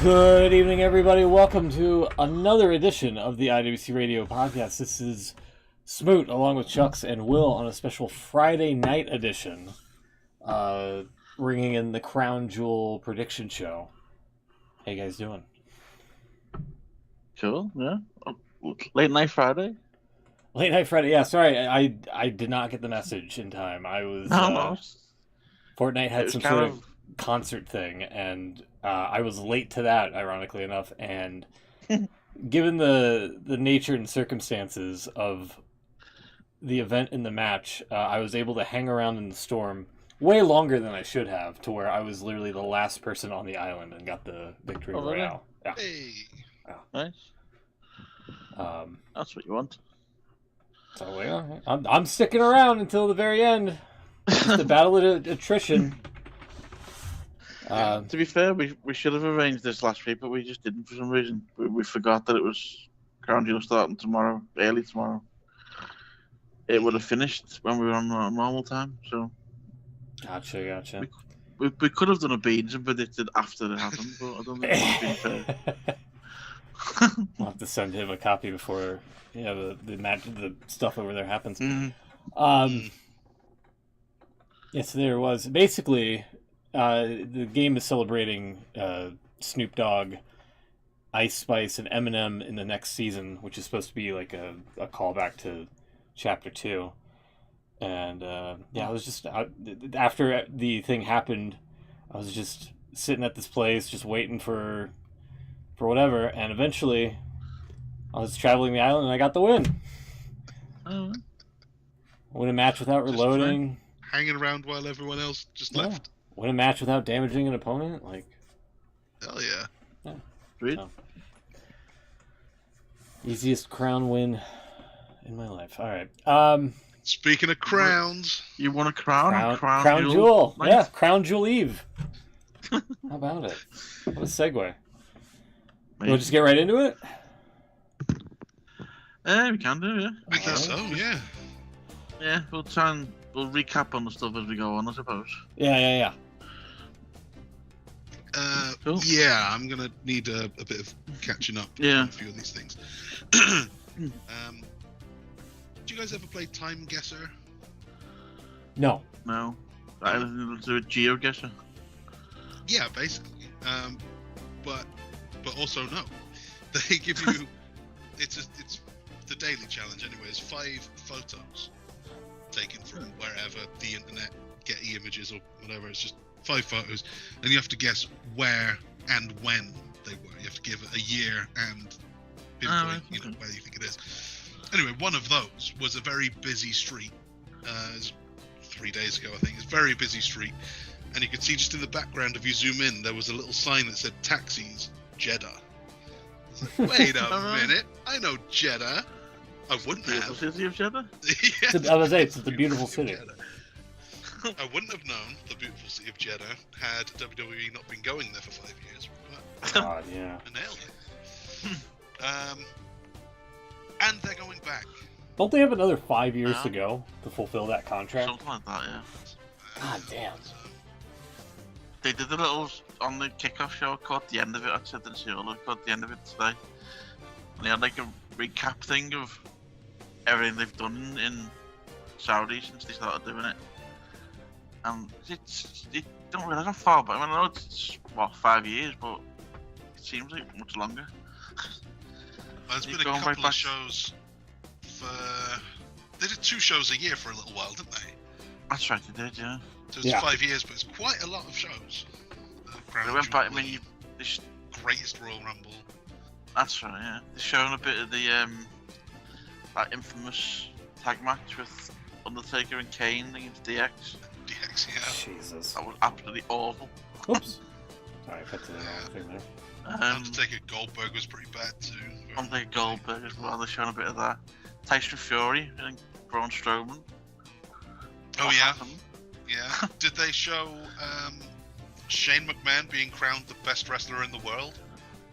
Good evening, everybody. Welcome to another edition of the IWC Radio Podcast. This is Smoot, along with Chucks and Will, on a special Friday night edition, bringing in the Crown Jewel prediction show. How you guys doing? Cool, yeah. Late night Friday? Late night Friday, yeah. Sorry, I did not get the message in time. I was... Fortnite had some sort of concert thing, and I was late to that, ironically enough, and given the nature and circumstances of the event in the match, I was able to hang around in the storm way longer than I should have, to where I was literally the last person on the island and got the victory royale. Yeah. Hey. Yeah. Nice. That's what you want. So yeah, I'm sticking around until the very end. Just a battle of attrition. To be fair, we should have arranged this last week, but we just didn't for some reason. We forgot that it was Crown Jewel starting tomorrow, early tomorrow. It would have finished when we were on normal time, so... Gotcha. We could have done a beans and predicted after it happened, but I don't think it would have been fair. We'll have to send him a copy before the match, the stuff over there happens. Mm-hmm. Yes, there was. Basically, the game is celebrating Snoop Dogg, Ice Spice, and Eminem in the next season, which is supposed to be like a callback to Chapter 2. And I was just... after the thing happened, I was just sitting at this place, just waiting for whatever, and eventually I was traveling the island and I got the win. Win a match without reloading. Hanging around while everyone else just left. Win a match without damaging an opponent. Hell yeah. Sweet. So. Easiest crown win in my life. All right. Speaking of crowns, you want a crown? Crown Jewel. Nice. Yeah, Crown Jewel Eve. How about it? What a segue. We'll just get right into it? Yeah, we can do, yeah. I guess so, yeah. Yeah, we'll recap on the stuff as we go on, I suppose. Yeah. Cool. Yeah, I'm going to need a bit of catching up on a few of these things. Do you guys ever play Time Guesser? No. I do a GeoGuessr. Yeah, basically. But also no. They give you it's the daily challenge anyway. It's 5 photos taken from wherever, the internet, Getty Images or whatever. It's just 5 photos, and you have to guess where and when they were. You have to give it a year and pinpoint, where you think it is. Anyway, one of those was a very busy street. It was 3 days ago, I think. It's a very busy street, and you could see just in the background, if you zoom in, there was a little sign that said taxis, Jeddah. Like, wait a minute, I know Jeddah. I wouldn't have. The city of Jeddah? I was saying, it's the beautiful city. I wouldn't have known the beautiful city of Jeddah had WWE not been going there for 5 years. But God, yeah. I nailed it. And they're going back. Don't they have another 5 years to go to fulfill that contract? Something like that, yeah. God damn. They did a little on the kickoff show. I caught the end of it. Actually, I didn't see all of it. Caught the end of it today. And they had like a recap thing of everything they've done in Saudi since they started doing it. And it don't really go far back. I mean, I know it's 5 years, but it seems like much longer. Well, there's been a couple of shows they did 2 shows a year for a little while, didn't they? That's right, they did, yeah. So it's 5 years, but it's quite a lot of shows. They went back, I mean, Greatest Royal Rumble. That's right, yeah. They're showing a bit of the that infamous tag match with Undertaker and Kane against DX. DX, yeah. Jesus. That was absolutely awful. Oops. Sorry, I cut to the wrong thing there. Undertaker Goldberg was pretty bad too. Undertaker Goldberg as well, they're showing a bit of that. Tyson Fury and Braun Strowman. Oh yeah. Yeah. Did they show Shane McMahon being crowned the best wrestler in the world?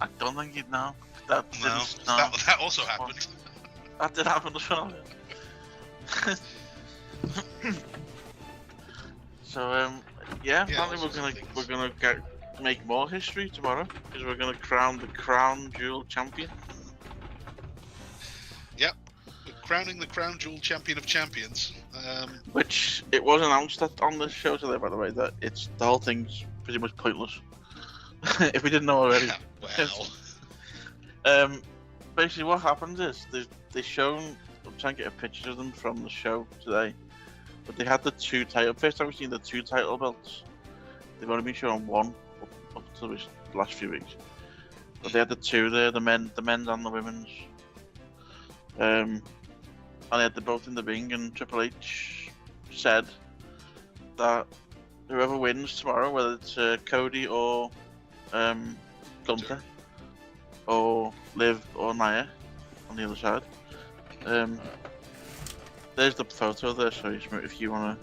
I don't think you'd know. That also happened. That did happen as well. So yeah, apparently we're gonna make more history tomorrow because we're going to crown the Crown Jewel champion. Yep, we're crowning the Crown Jewel champion of champions. Which it was announced that on the show today, by the way, that the whole thing's pretty much pointless. If we didn't know already. Well. Basically, what happens is they shown. I'm trying to get a picture of them from the show today, but they had the two title. First time we've seen the two title belts. They've only been shown one up to the last few weeks, but they had the two there, the men's and the women's. And they had them both in the ring, and Triple H said that whoever wins tomorrow, whether it's Cody or Gunther, or Liv or Nia on the other side. There's the photo there, so if you wanna,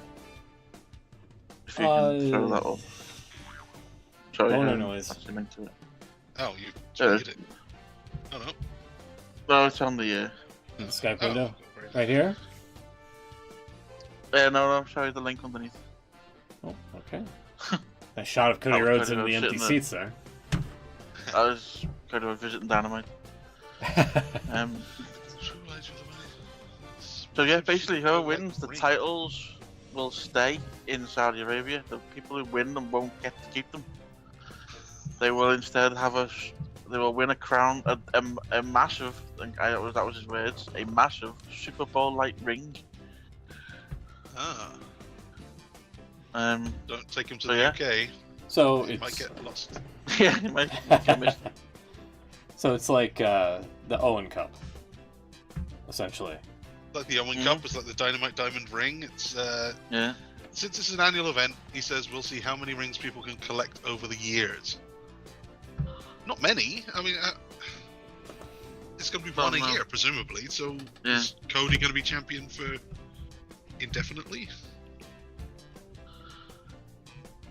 if you can throw that up. Sorry, noise. Oh, you tweeted it. Oh no. No, it's on the Skype window. Right here? No, I'm sorry, the link underneath. Oh, okay. A shot of Cody Rhodes in the empty seats there. I was kind of visiting Dynamite. So yeah, basically whoever wins the titles will stay in Saudi Arabia. The people who win them won't get to keep them. They will instead they will win a crown, a massive, that was his words, a massive Super Bowl-like ring. Don't take him to the UK. So he it's... might get lost. Yeah, he might get missed. So it's like the Owen Cup, essentially. Like the Owen Cup, it's like the Dynamite Diamond Ring. It's yeah. Since it's an annual event, he says we'll see how many rings people can collect over the years. Not many. I mean, it's going to be one a year, presumably. So is Cody going to be champion for indefinitely?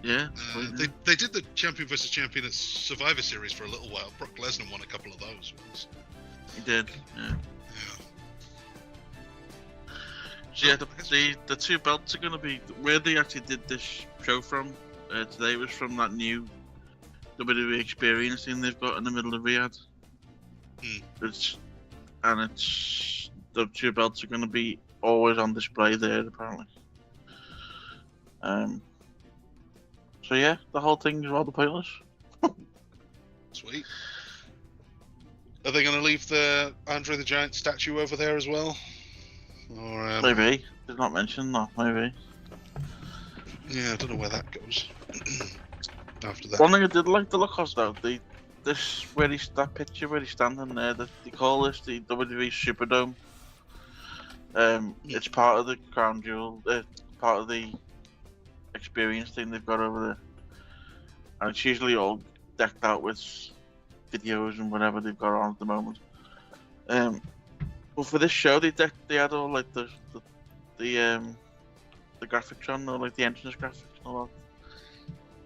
Yeah. They did the champion versus champion at Survivor Series for a little while. Brock Lesnar won a couple of those ones. He did. Yeah. So yeah, the two belts are going to be where they actually did this show from. Today was from that new WWE experience thing they've got in the middle of Riyadh. It's the two belts are going to be always on display there apparently. So yeah, the whole thing is rather pointless. Sweet. Are they going to leave the Andre the Giant statue over there as well? Or, maybe. Did not mention that, maybe. Yeah, I don't know where that goes. After that. One thing I did like the look of though, that picture where he's standing there, they call this the WWE Superdome. It's part of the Crown Jewel, part of the experience thing they've got over there. And it's usually all decked out with videos and whatever they've got on at the moment. But for this show, they had all like the graphics on, or like the entrance graphics and all that.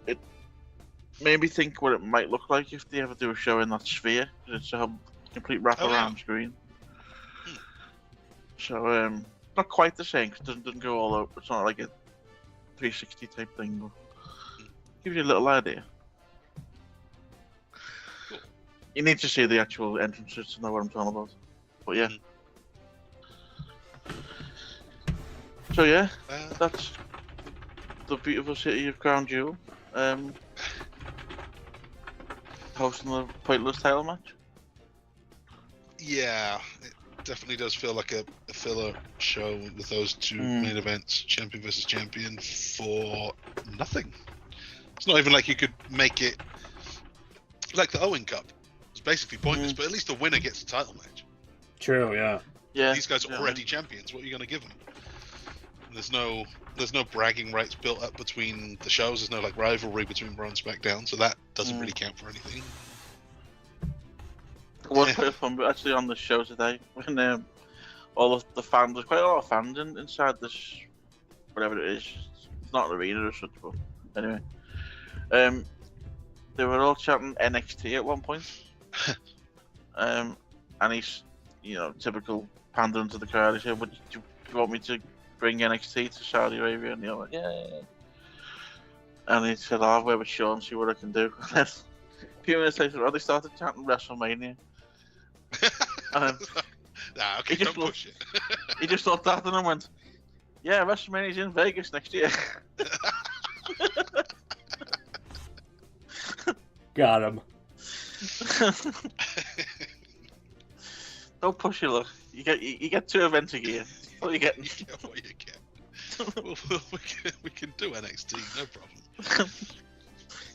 It made me think what it might look like if they ever do a show in that sphere, because it's a complete wraparound screen. So not quite the same, because it doesn't go all over. It's not like a 360 type thing, but gives you a little idea. You need to see the actual entrances to know what I'm talking about. But yeah. So yeah, that's the beautiful city of Crown Jewel. Hosting a pointless title match. Yeah, it definitely does feel like a filler show with those two main events, champion versus champion, for nothing. It's not even like you could make it like the Owen Cup. It's basically pointless, but at least the winner gets a title match. True, yeah. Yeah. These guys are already champions. What are you going to give them? There's no bragging rights built up between the shows. There's no like rivalry between Raw and SmackDown, so that doesn't really count for anything. It was quite fun, but actually on the show today, when all of the fans, there's quite a lot of fans inside this, whatever it is. It's not an arena or such, but anyway. They were all chanting NXT at one point. And he's, typical pandering to the crowd. He said, "Would you want me to bring NXT to Saudi Arabia?" And they're like, "Yeah." And he said, I'll wear with Sean, see what I can do. And then, a few minutes later, they started chanting WrestleMania. And nah, okay, don't push it. He just looked at them and went, yeah, WrestleMania's in Vegas next year. Got him. Don't push it, look. You get 2 events a year. That's all you get. You get what you get. we can do NXT, no problem.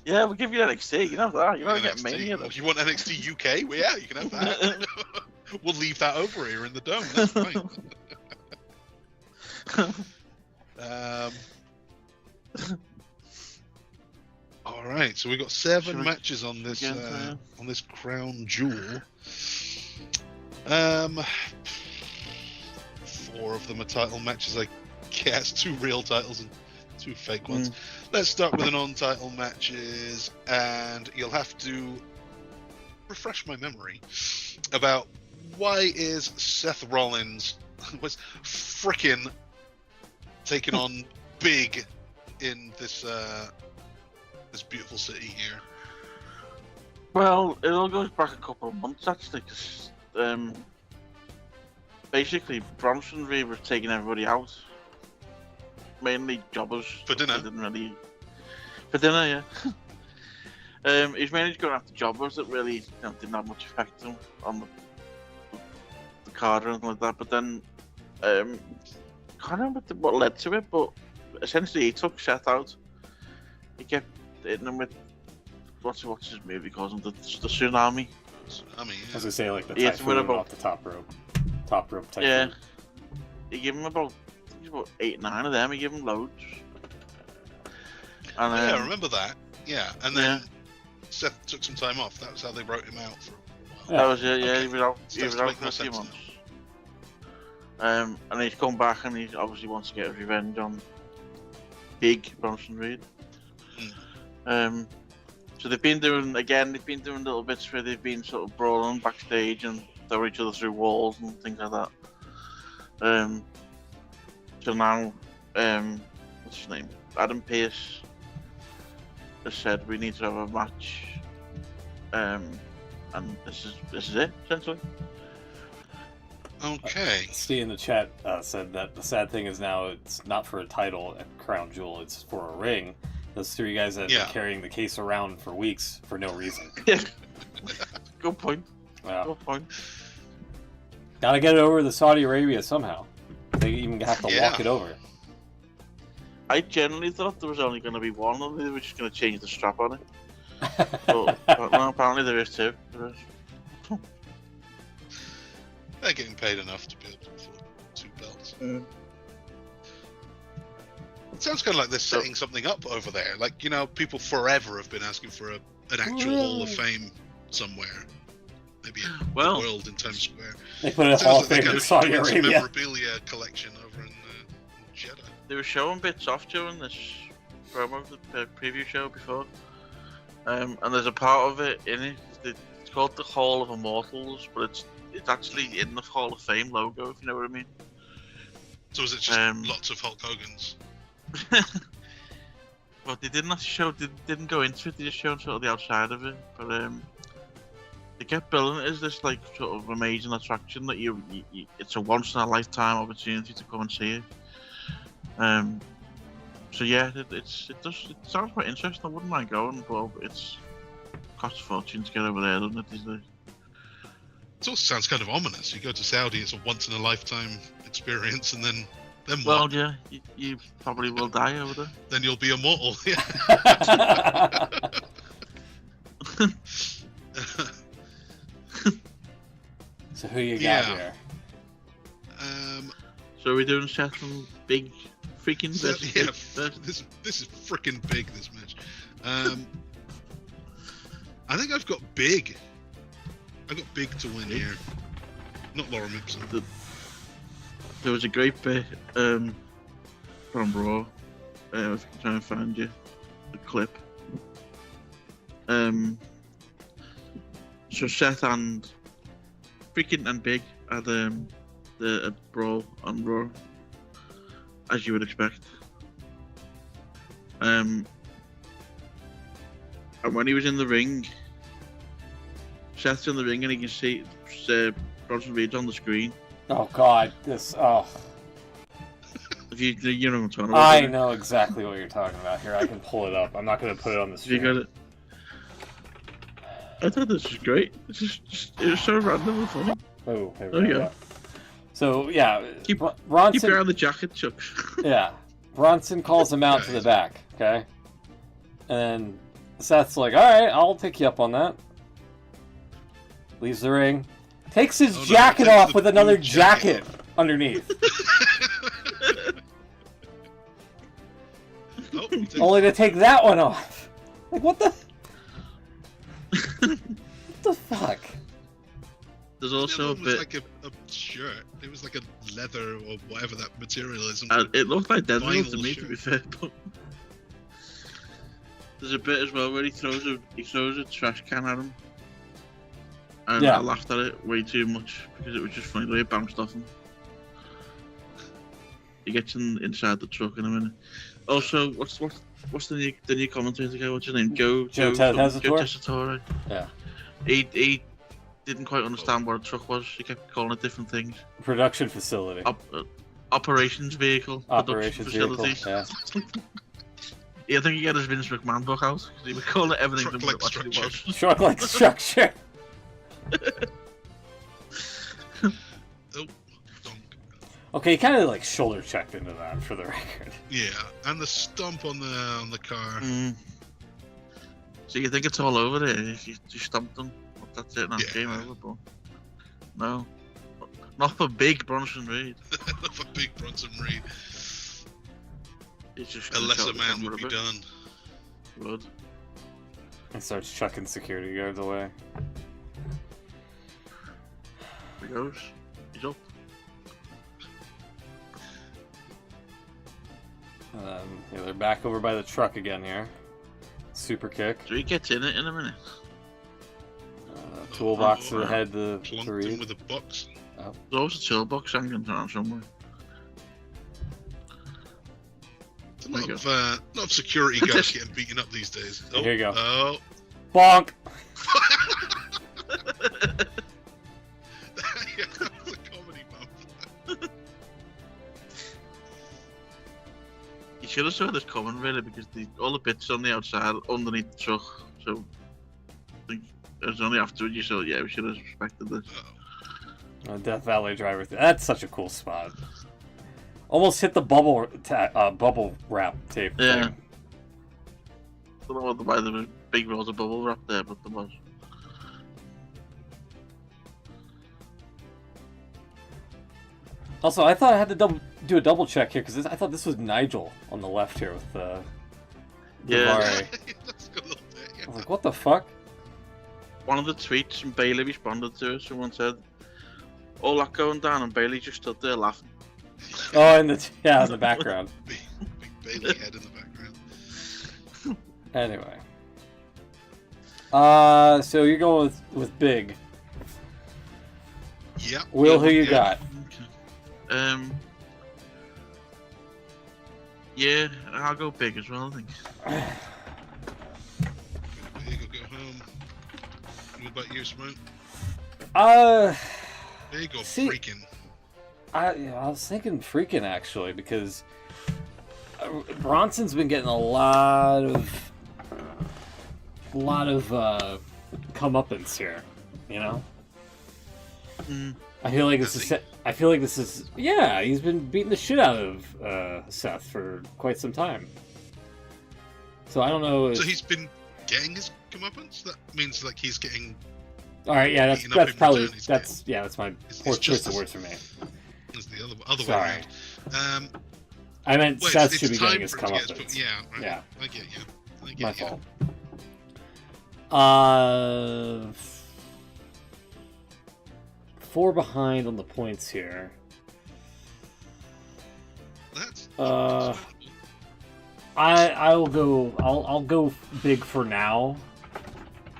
Yeah, we'll give you NXT. You know that. You want to get Mania. Though. You want NXT UK? Well, yeah, you can have that. We'll leave that over here in the dome. That's fine. All right, so we've got 7 matches on this crown jewel. 4 of them are title matches, I guess. 2 real titles and 2 fake ones. Let's start with the non-title matches, and you'll have to refresh my memory about why is Seth Rollins was frickin' taking on Big in this this beautiful city here. Well, it all goes back a couple of months actually, because basically Bronson Reed was taking everybody out, mainly jobbers for dinner. For dinner, yeah. He's mainly going after jobbers that really didn't have much effect on the card or anything like that. But then, I can't remember what led to it, but essentially he took Seth out. He kept hitting him with what's his movie calls him, the tsunami. Tsunami, yeah. As I say, like the typhoon off the top rope typhoon. Yeah. He gave him about 8, 9 of them. He gave him loads. And, yeah, I remember that. Yeah, and then Seth took some time off. That was how they wrote him out for a while. That was it. Yeah, Okay. he was out for a few months. And he's come back, and he obviously wants to get revenge on Big Bronson Reed. So they've been doing little bits where they've been sort of brawling backstage and throw each other through walls and things like that. So now, what's his name? Adam Pearce has said we need to have a match, and this is it essentially. Okay. Steve in the chat said that the sad thing is now it's not for a title at Crown Jewel, it's for a ring. Those 3 guys that have been carrying the case around for weeks for no reason. Yeah. Good point. Yeah. Good point. Gotta get it over to Saudi Arabia somehow. They even have to walk it over. I generally thought there was only going to be one, and they were just going to change the strap on it. But no, apparently there is 2. They're getting paid enough to be able to afford 2 belts. It sounds kind of like they're setting something up over there. Like, people forever have been asking for an actual Hall of Fame somewhere. Maybe in the world in Times Square. They put a Hall of Fame in Saudi Arabia. A memorabilia collection over in Jeddah. They were showing bits off during this promo, the preview show before. And there's a part of it in it. It's called the Hall of Immortals, but it's actually in the Hall of Fame logo, if you know what I mean. So is it just lots of Hulk Hogan's? Well, they didn't didn't go into it. They just showed sort of the outside of it. But they kept billing it as this like sort of amazing attraction that you it's a once in a lifetime opportunity to come and see it. So yeah, it sounds quite interesting. I wouldn't mind going, but it costs a fortune to get over there, doesn't it? These days. It also sounds kind of ominous. You go to Saudi, it's a once in a lifetime experience, and then what? Well, yeah, you probably will die over there. Then you'll be immortal. Yeah. So who you got here? So are we doing Seth and Big freaking versus yeah, this is freaking big, this match. I think I've got Big. I got Big to win here. Not Laura Mipson. There was a great bit from Raw. I was trying to find you the clip. So Seth and freaking and Big had the brawl on Raw, as you would expect. And when he was in the ring, Seth's in the ring and he can see Bronson Reed's on the screen. Oh God, this. Oh. If you know what I'm talking about. I know exactly what you're talking about. Here, I can pull it up. I'm not going to put it on the screen. You got it. I thought this was great. It was so random and funny. Oh, there we we go. So yeah, Bronson. Keep your eye on the jacket, Chuck. Yeah, Bronson calls him out to the back. Okay, and Seth's like, "All right, I'll pick you up on that." Leaves the ring, takes his jacket off with another jacket underneath. Only to take that one off. Like, what the? What the fuck? There's also a bit. Like a shirt. It was like a leather or whatever that material is. It looked like Deadpool to me, to be fair. But there's a bit as well where he throws a trash can at him, and I laughed at it way too much because it was just funny the way it bounced off him. He gets inside the truck in a minute. Also, what's the new commentator guy? What's his name? Joe Tessitore. Yeah. He didn't quite understand what a truck was. He kept calling it different things. Production facility. Operations vehicle. Operations vehicle. Yeah. Yeah, I think he got his Vince McMahon book out because he would call it everything that it actually was. Truck-like structure. Okay, he kind of like shoulder checked into that for the record. Yeah, and the stomp on the car. So you think it's all over there? You stomped them. That's it. Now game over. But no, not for big Bronson Reed. Not for big Bronson Reed. It's just a lesser man would be done. Would. And starts chucking security guards away. He goes. He's up. Yeah, they're back over by the truck again here. Super kick. So he gets in it in a minute. Toolbox to the head to Reed. In with a box. Oh. There's always a toolbox hanging around somewhere. A lot of security guards getting beaten up these days. Oh, here you go. Oh. Bonk! That's a comedy bump. You should have saw this coming really because all the bits on the outside underneath the truck. So I think it was only afterwards you saw. Yeah, we should have respected this. Death Valley driver. That's such a cool spot. Almost hit the bubble wrap tape. Yeah. Thing. I don't know why there was big rolls of bubble wrap there, but there was. Also, I thought I had to do a double check here because I thought this was Nigel on the left here with yeah. I was like, what the fuck? One of the tweets from Bailey responded to it. Someone said, "All that going down," and Bailey just stood there laughing. Oh, in the background. Big Bailey head in the background. Anyway, so you're going with Big. Yeah. Will, who you got? Yeah, I'll go Big as well, I think. Big will go home. What about you, Smoke? Big or freaking? I was thinking freaking actually because Bronson's been getting a lot of comeuppance here, you know. I feel like this is. Yeah, he's been beating the shit out of Seth for quite some time. So I don't know. So he's been getting his comeuppance. That means like he's getting. All right, yeah, that's probably that's my poor choice of words for me. It's the other way around. I meant Seth should be getting his comeuppance. Yeah, right. Yeah, I get you. My fault. 4 behind on the points here. That's I'll go Big for now.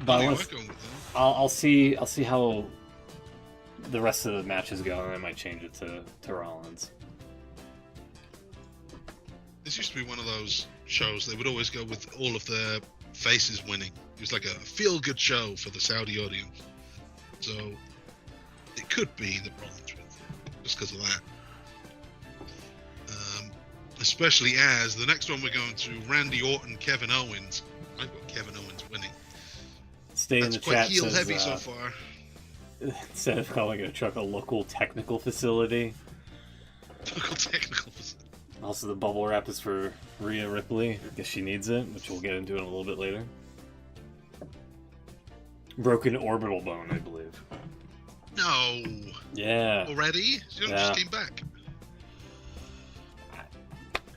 But I'll see how the rest of the matches go, and I might change it to Rollins. This used to be one of those shows they would always go with all of the faces winning. It was like a feel-good show for the Saudi audience. So it could be the Rollins win, just because of that. Especially as the next one we're going to, Randy Orton, Kevin Owens. I've got Kevin Owens winning. Stay in the quite chat. heel Says, heavy so far. Instead of calling a truck a local technical facility. Local technical facility. Also, the bubble wrap is for Rhea Ripley. I guess she needs it, which we'll get into in a little bit later. Broken orbital bone, I believe. No. Yeah. Already? She just came back.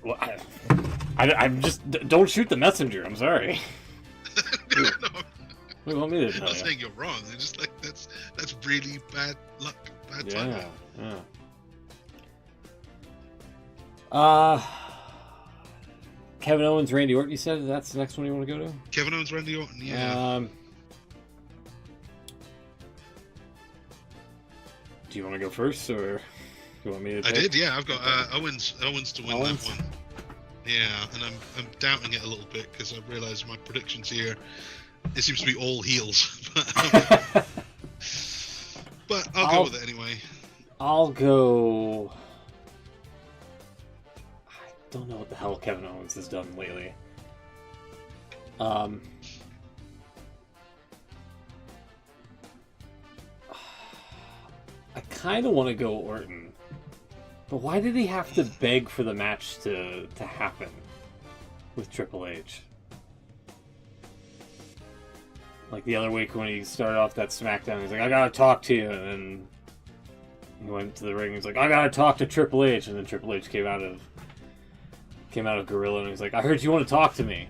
Well, I'm just... Don't shoot the messenger, I'm sorry. No. What do you want me to tell I'm not you? saying you're wrong. I'm just like, that's really bad luck. Bad timing. Yeah. Kevin Owens, Randy Orton, you said that's the next one you want to go to? Kevin Owens, Randy Orton, yeah. Do you want to go first, or do you want me to? I did, yeah. I've got Owens to win that one. Yeah, and I'm doubting it a little bit because I realised my predictions here. It seems to be all heels, but I'll go with it anyway. I'll go. I don't know what the hell Kevin Owens has done lately. I kind of want to go Orton, but why did he have to beg for the match to happen with Triple H? Like the other week when he started off that SmackDown, he's like, "I gotta talk to you," and then he went to the ring. He's like, "I gotta talk to Triple H," and then Triple H came out of Gorilla, and he's like, "I heard you want to talk to me."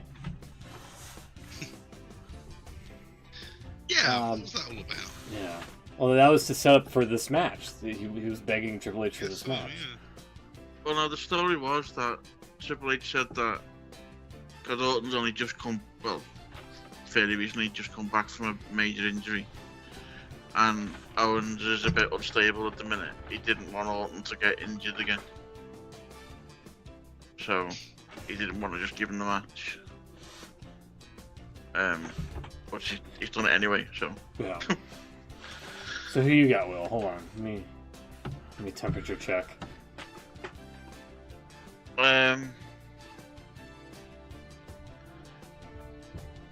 Yeah, what was that all about? Yeah. Well, that was to set up for this match. He was begging Triple H for this match. Yeah. Well, no, the story was that Triple H said that because Orton's only just come, well, fairly recently just come back from a major injury, and Owens is a bit unstable at the minute. He didn't want Orton to get injured again, so he didn't want to just give him the match. But he's done it anyway, so. Yeah. So who you got, Will? Hold on. Let me temperature check. I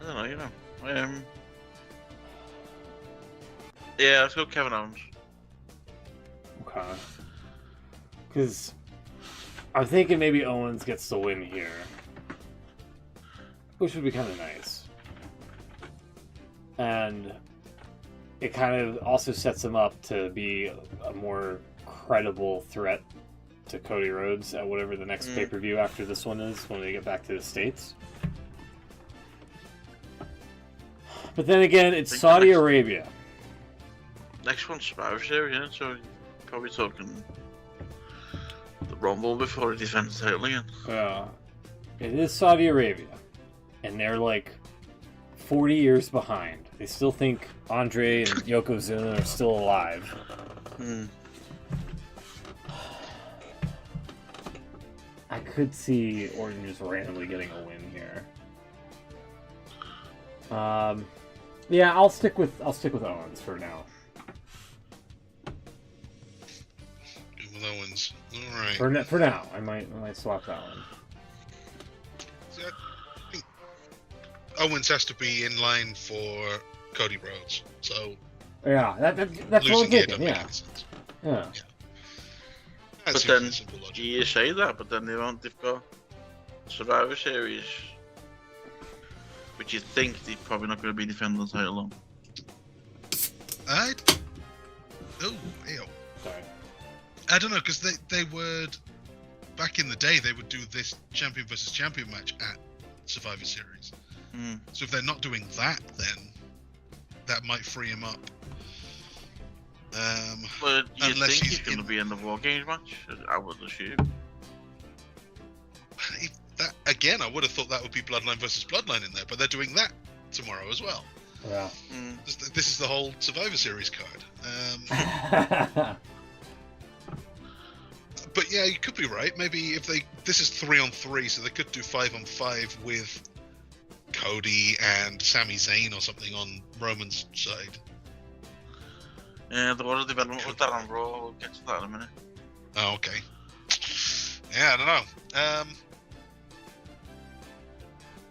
don't know, yeah, let's go Kevin Owens. Okay. Because I'm thinking maybe Owens gets the win here, which would be kind of nice. And it kind of also sets him up to be a more credible threat to Cody Rhodes at whatever the next pay-per-view after this one is when they get back to the States. But then again, it's Saudi Arabia. Next one's Survivor Series, yeah, so probably talking the Rumble before he defends the title again. It is Saudi Arabia, and they're like 40 years behind. They still think Andre and Yokozuna are still alive. I could see Orton just randomly getting a win here. Yeah, I'll stick with Owens for now. With Owens, all right. For now, I might swap that one. See, I think Owens has to be in line for Cody Rhodes, so yeah, that's what I'm thinking. Yeah. But then you say that, but then they've got Survivor Series, which you think they're probably not going to be defending the title on. Sorry. I don't know, because they would, back in the day, they would do this champion versus champion match at Survivor Series. So if they're not doing that, then that might free him up. But you think he's going to be in the War Games match? I would assume. Again, I would have thought that would be Bloodline versus Bloodline in there, but they're doing that tomorrow as well. Yeah. This is the whole Survivor Series card. But yeah, you could be right. Maybe if this is 3-on-3, so they could do 5-on-5 with Cody and Sami Zayn or something on Roman's side. Yeah, there was a development with that on Raw. We'll get to that in a minute. Oh, okay. Yeah, I don't know.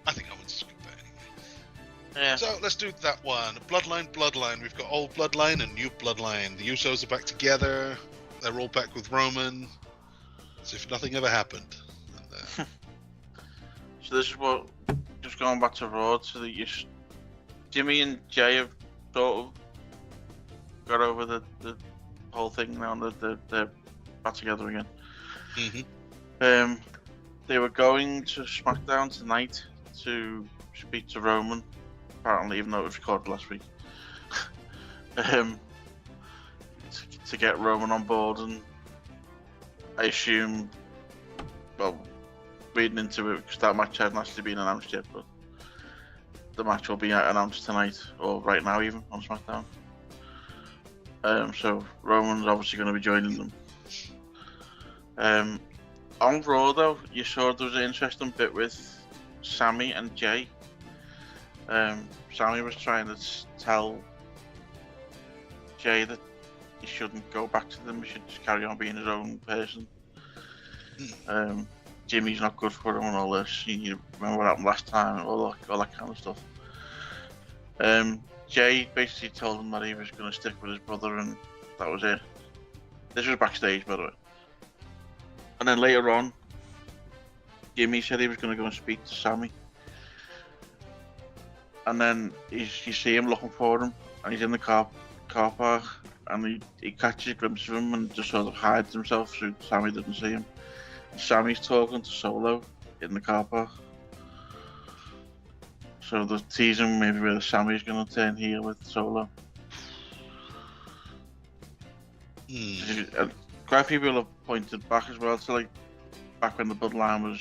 I think Owens is good there anyway. Yeah. So let's do that one. Bloodline. We've got old Bloodline and new Bloodline. The Usos are back together. They're all back with Roman. As if nothing ever happened. And, So this is what, just going back to Raw, so that Jimmy and Jay have sort of got over the whole thing now that they're back together again. mm-hmm. They were going to SmackDown tonight to speak to Roman, apparently, even though it was recorded last week. To get Roman on board, and I assume, well, reading into it, because that match hasn't actually been announced yet, but the match will be announced tonight, or right now even, on SmackDown. So Roman's obviously going to be joining them. On Raw though, you saw there was an interesting bit with Sami and Jay. Sami was trying to tell Jay that he shouldn't go back to them, he should just carry on being his own person. Jimmy's not good for him and all this. You remember what happened last time, all that kind of stuff. Jay basically told him that he was going to stick with his brother, and that was it. This was backstage, by the way. And then later on, Jimmy said he was going to go and speak to Sami. And then you see him looking for him, and he's in the car park, and he catches a glimpse of him and just sort of hides himself so Sami doesn't see him. And Sami's talking to Solo in the car park. So they're teasing maybe whether Sami's going to turn heel with Solo. Quite a few people have pointed back as well to, like, back when the Bloodline was,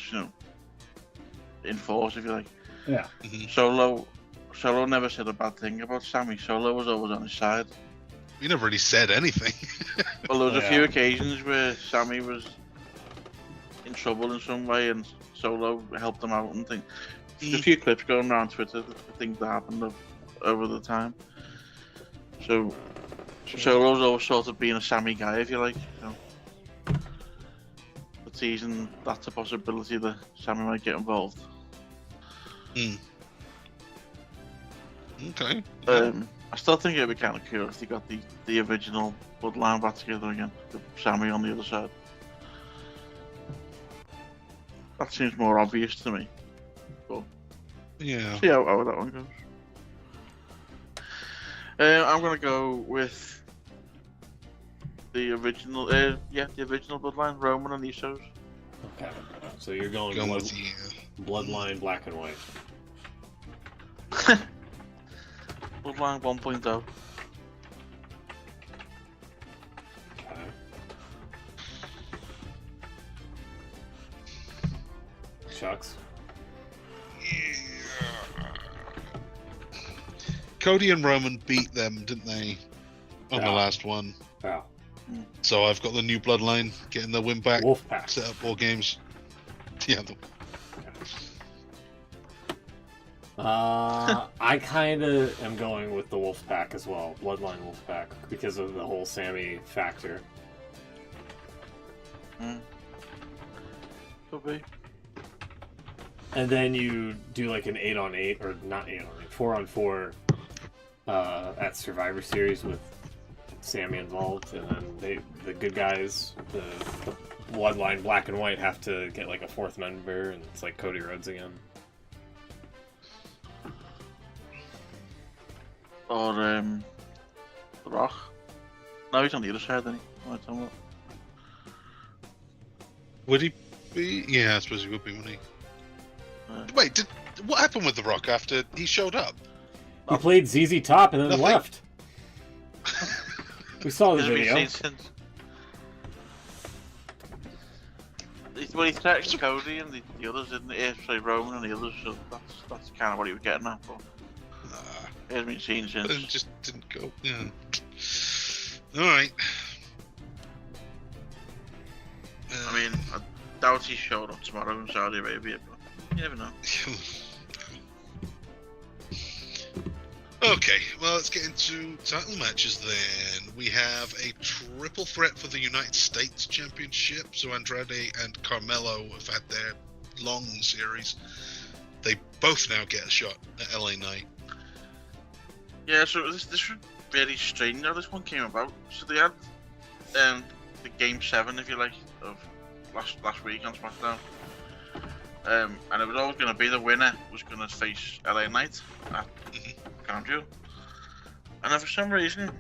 in force, if you like. Yeah. Mm-hmm. Solo never said a bad thing about Sami. Solo was always on his side. He never really said anything. Well, there was a few occasions where Sami was in trouble in some way, and Solo helped him out and things. There's a few clips going around Twitter of things that happened over the time. So Solo's always sort of being a Sami guy, if you like. But teasing that's a possibility that Sami might get involved. Okay. I still think it'd be kind of cool if they got the original Bloodline back together again, with Sami on the other side. That seems more obvious to me. But yeah. See how that one goes. I'm gonna go with the original. The original Bloodline, Roman and the Usos. Okay. So you're going with the Bloodline black and white. Bloodline 1.0. Okay. Chucks. Yeah. Cody and Roman beat them, didn't they? On the last one. Yeah. So I've got the new Bloodline getting their win back. Wolfpack. Set up War Games. Yeah. I kind of am going with the Wolfpack as well, Bloodline Wolfpack, because of the whole Sami factor. Could be. And then you do like an 8-on-8, or not 8-on-8, 4-on-4 at Survivor Series with Sami involved, and then the good guys, the Bloodline black and white, have to get like a fourth member, and it's like Cody Rhodes again. Or The Rock. No, he's on the other side, isn't he? Would he be? Yeah, I suppose he would be, wouldn't he? Wait, what happened with The Rock after he showed up? He played ZZ Top and then left. We saw the video. Well, he threatened Cody and the others, didn't he? Sorry, Roman and the others, so that's kind of what he was getting at, but he hasn't been seen since. It just didn't go. Yeah. Alright. I mean, I doubt he showed up tomorrow in Saudi Arabia, but you never know. Okay, well, let's get into title matches then. We have a triple threat for the United States Championship. So Andrade and Carmelo have had their long series. They both now get a shot at LA Knight. Yeah, so this was very strange how this one came about. So they had the Game 7, if you like, of last week on SmackDown. And it was always going to be the winner was going to face LA Knight at Crown Jewel. And for some reason,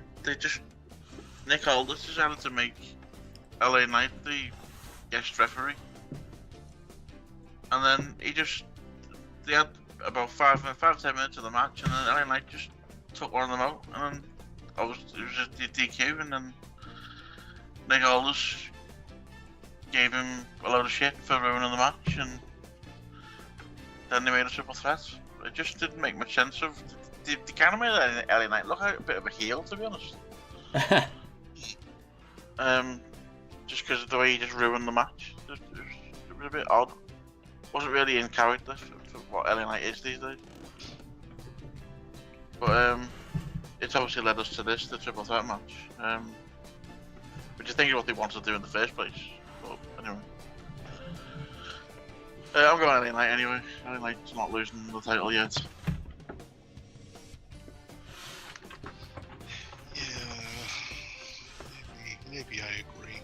Nick Aldis decided to make LA Knight the guest referee. And then they had about 5-10 minutes of the match, and then LA Knight just took one of them out, and then it was just the DQ, and then Nick Aldis gave him a load of shit for ruining the match, and then they made a triple threat. It just didn't make much sense. They kind of made LA Knight look like a bit of a heel, to be honest. Just because of the way he just ruined the match. It was a bit odd. Wasn't really in character for what LA Knight is these days. But it's obviously led us to the triple threat match. Which I think is what they wanted to do in the first place. But anyway. I'm going LA Knight anyway. LA Knight's not losing the title yet. Maybe I agree.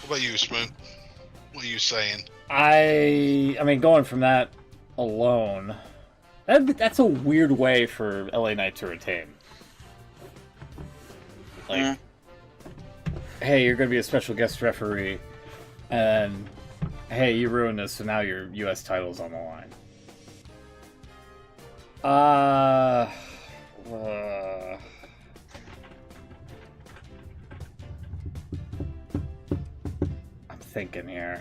What about you, Spoon? What are you saying? I mean, going from that alone, that's a weird way for LA Knight to retain. Like, hey, you're going to be a special guest referee, and hey, you ruined this, so now your U.S. title's on the line. I'm thinking here.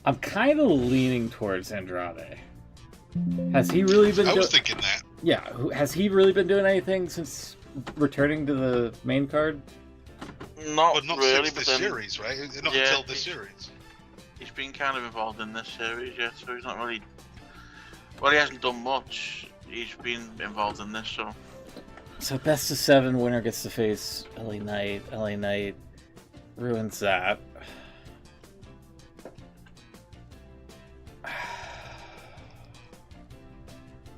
I'm kind of leaning towards Andrade. Has he really been? I was thinking that. Yeah, has he really been doing anything since returning to the main card? Not really, since this series, right? Not until this series. He's been kind of involved in this series, yeah. So he's not really. Well, he hasn't done much. He's been involved in this, so. So best of 7, winner gets to face LA Knight. LA Knight ruins that.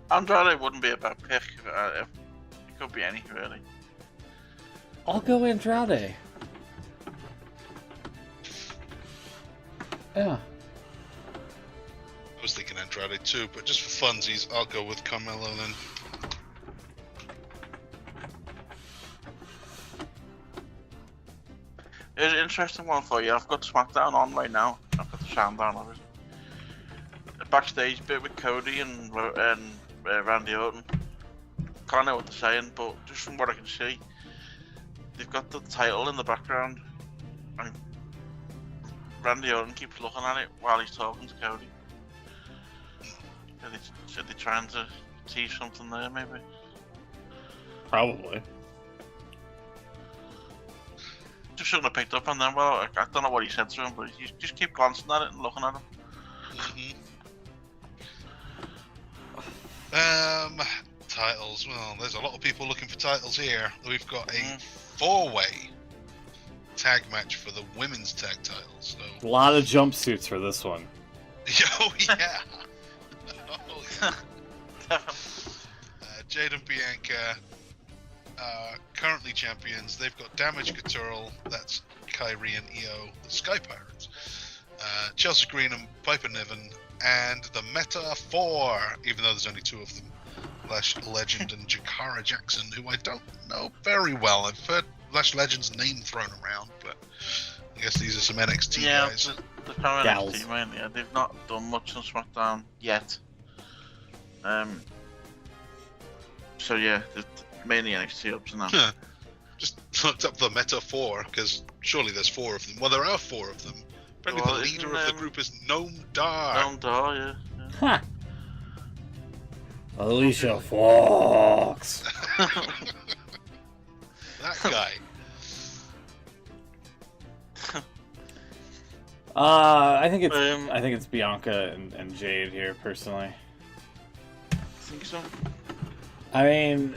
Andrade wouldn't be a bad pick. It could be any, really. I'll go Andrade. Yeah. I was thinking Andrade too, but just for funsies, I'll go with Carmelo then. It's an interesting one for you. I've got SmackDown on right now. I've got the sound down of it. A backstage bit with Cody and Randy Orton. Can't know what they're saying, but just from what I can see, they've got the title in the background, and Randy Orton keeps looking at it while he's talking to Cody. Are they trying to tease something there, maybe? Probably. Just shouldn't have picked up on them. Well, I don't know what he said to him, but you just keep glancing at it and looking at him. Titles. Well, there's a lot of people looking for titles here. We've got a 4-way tag match for the women's tag titles. So. A lot of jumpsuits for this one. Oh yeah. Jade and Bianca are currently champions. They've got Damage Couture, that's Kyrie and Io, the Sky Pirates. Chelsea Green and Piper Niven, and the Meta 4, even though there's only 2 of them. Lash Legend and Jakara Jackson, who I don't know very well. I've heard Lash Legend's name thrown around, but I guess these are some NXT guys. They're kind of NXT, man. Yeah, they've not done much on SmackDown yet. So yeah, mainly NXT ups and that. Just looked up the Meta 4, because surely there's 4 of them. Well, there are 4 of them. Apparently the leader of the group is Noam Dar. Noam Dar, yeah. Ha! Alicia Fox. That guy. I think it's Bianca and Jade here personally. think so. I mean,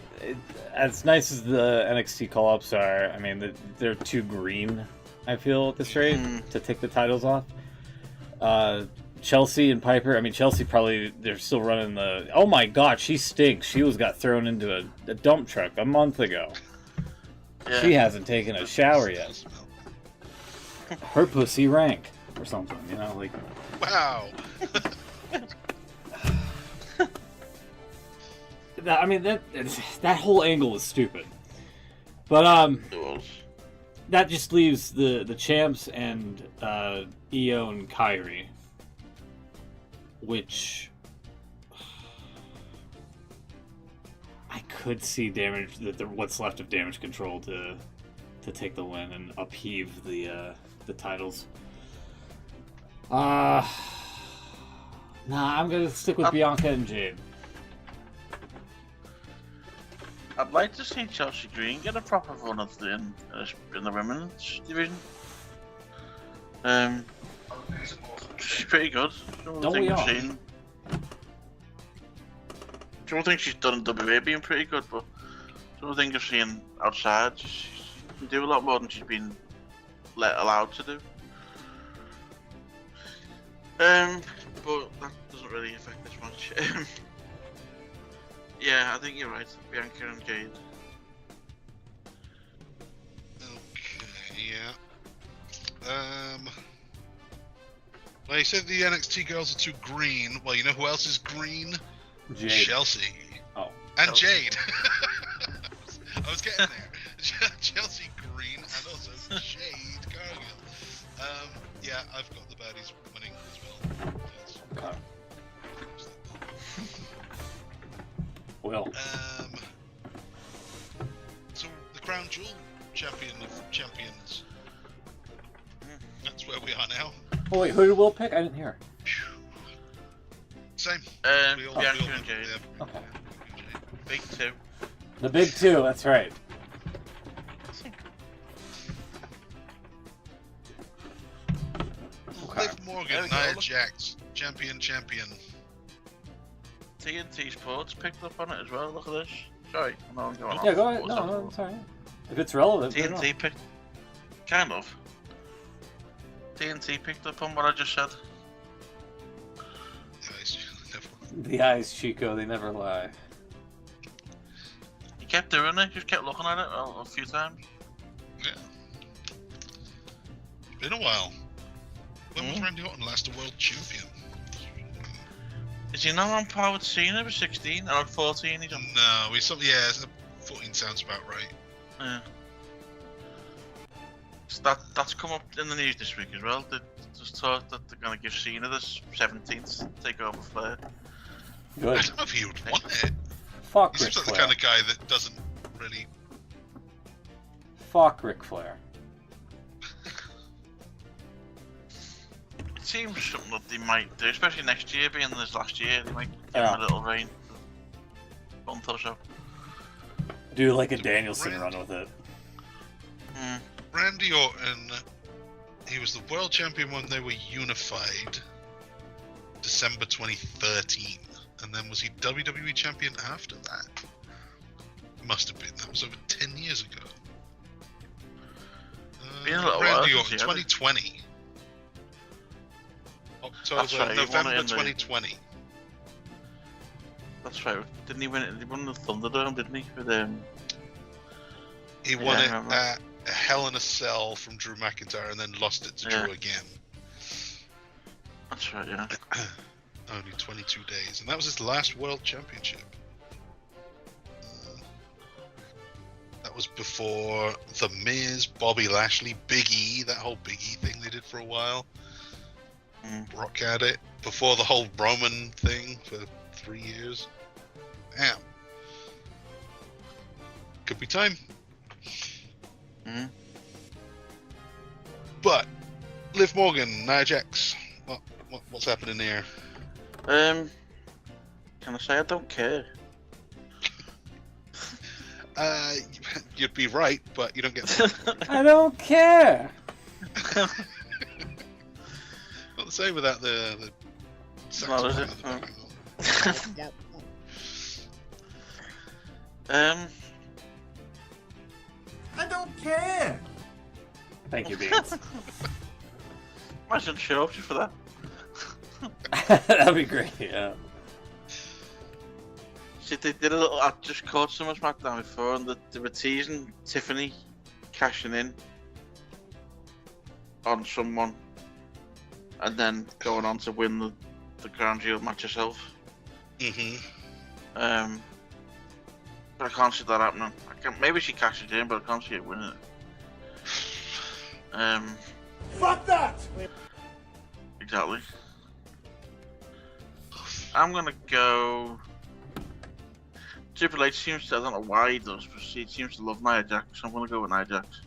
as nice as the NXT call-ups are, I mean, they're too green, I feel, at this rate, to take the titles off. Chelsea and Piper, I mean, Chelsea probably, they're still running the... Oh my god, she stinks. She got thrown into a dump truck a month ago. Yeah. She hasn't taken a shower yet. Her pussy rank, or something, you know, like... Wow! I mean, that whole angle was stupid. But, that just leaves the champs and Io and Kairi, which I could see what's left of Damage Control to take the win and upheave the titles. Nah, I'm gonna stick with Bianca and Jade. I'd like to see Chelsea Green get a proper run in the women's division. She's pretty good. Some of the things she's done in WWE being pretty good, but some of the things I've seen outside, she can do a lot more than she's been allowed to do. But that doesn't really affect this much. Yeah, I think you're right. Bianca and Jade. Okay, yeah. Well, you said the NXT girls are too green. Well, you know who else is green? Jade. Chelsea. Oh. And Chelsea. Jade. I was getting there. Chelsea Green and also Jade Cargill. Yeah, I've got the baddies winning as well. Okay. Well. So the crown jewel champion of champions. That's where we are now. Oh wait, who did Will pick? I didn't hear. Same. Bianca and Jade. Okay. Big two. The big two. That's right. Okay. Liv Morgan, Nia Jax, champion. TNT Sports picked up on it as well. Look at this. Sorry, I'm not going on. Yeah, go ahead. No, it's alright. If it's relevant. TNT picked. Kind of. TNT picked up on what I just said. The eyes, Chico, they never lie. He kept doing it. Just kept looking at it a few times. Yeah. Been a while. When was Randy Orton last a world champion? Is he not on par with Cena with 16 and on 14? He's on. No, 14 sounds about right. Yeah. So that's come up in the news this week as well. They just thought that they're going to give Cena the 17th to take over Flair. Good. I don't know if he would want it. Fuck he Ric seems like Flair. the kind of guy that doesn't really... Fuck Ric Flair. It seems something that they might do, especially next year being this last year. They might give him a little reign. Month or so. Do like a Danielson run with it. Randy Orton, he was the world champion when they were unified, December 2013. And then was he WWE champion after that? Must have been. That was over 10 years ago. Randy Orton, 2020. October, November 2020. That's right. Didn't he win it? He won the Thunderdome, didn't he? With he won it at a Hell in a Cell from Drew McIntyre and then lost it to Drew again. That's right, yeah. Only 22 days. And that was his last world championship. That was before The Miz, Bobby Lashley, Big E, that whole Big E thing they did for a while. Brock had it. Before the whole Roman thing for 3 years. Damn. Could be time. But Liv Morgan, Nia Jax, what's happening there? Can I say I don't care? You'd be right, but you don't get. I don't care. Not the same without the. Not, is it? Um, I don't care. Thank you, Beans. imagine show up just for that. That'd be great. Yeah. See, they did a little. I just caught so much SmackDown before, and they were teasing Tiffany cashing in on someone, and then going on to win the Crown Jewel match herself. Mm-hmm. But I can't see that happening. Maybe she cashes in, but I can't see it winning it. Fuck that! Exactly. I'm gonna go. Triple H seems to, I don't know why he does, but he seems to love Nia Jax, so I'm gonna go with Nia Jax.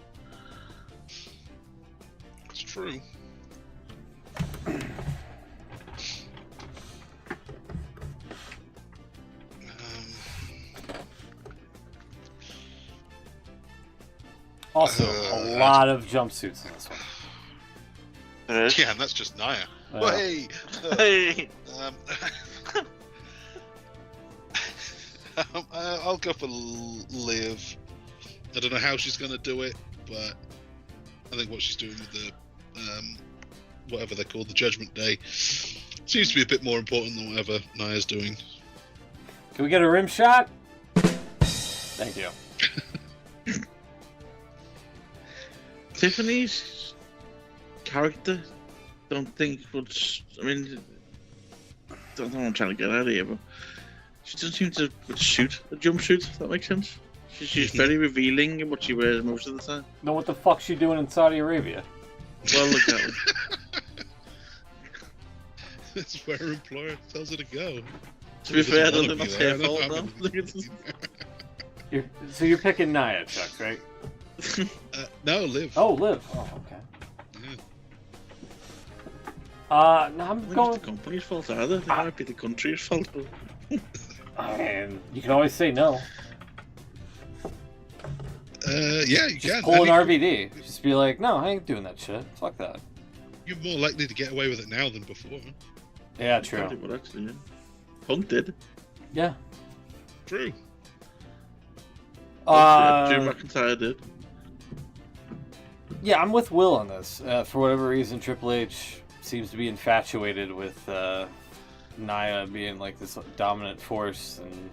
It's true. Also, a lot of jumpsuits in this one. There is. Yeah, and that's just Nia. Yeah. Hey! Hey! I'll go for Liv. I don't know how she's going to do it, but I think what she's doing with the whatever they're called, the Judgment Day, seems to be a bit more important than whatever Nia's doing. Can we get a rim shot? Thank you. Tiffany's character, don't think would. I mean, I don't know what I'm trying to get out of here, but she doesn't seem to shoot a jumpsuit, if that makes sense. She's very revealing in what she wears most of the time. Know what the fuck's she doing in Saudi Arabia? Well, look at it. That's where her employer tells her to go. To be fair, I don't think that's her fault, though. So you're picking Nia, Chuck, right? No, Liv. Oh, Liv. Oh, okay. Yeah. No, I'm It's going. the company's fault either. It might be the country's fault. And you can always say no. Yeah, you can. Pull an RVD. Just be like, no, I ain't doing that shit. Fuck that. You're more likely to get away with it now than before. Yeah, true. Probably would, actually, yeah. Punk did. Yeah. True. Drew McIntyre did. Yeah, I'm with Will on this. For whatever reason, Triple H seems to be infatuated with Nia being like this dominant force and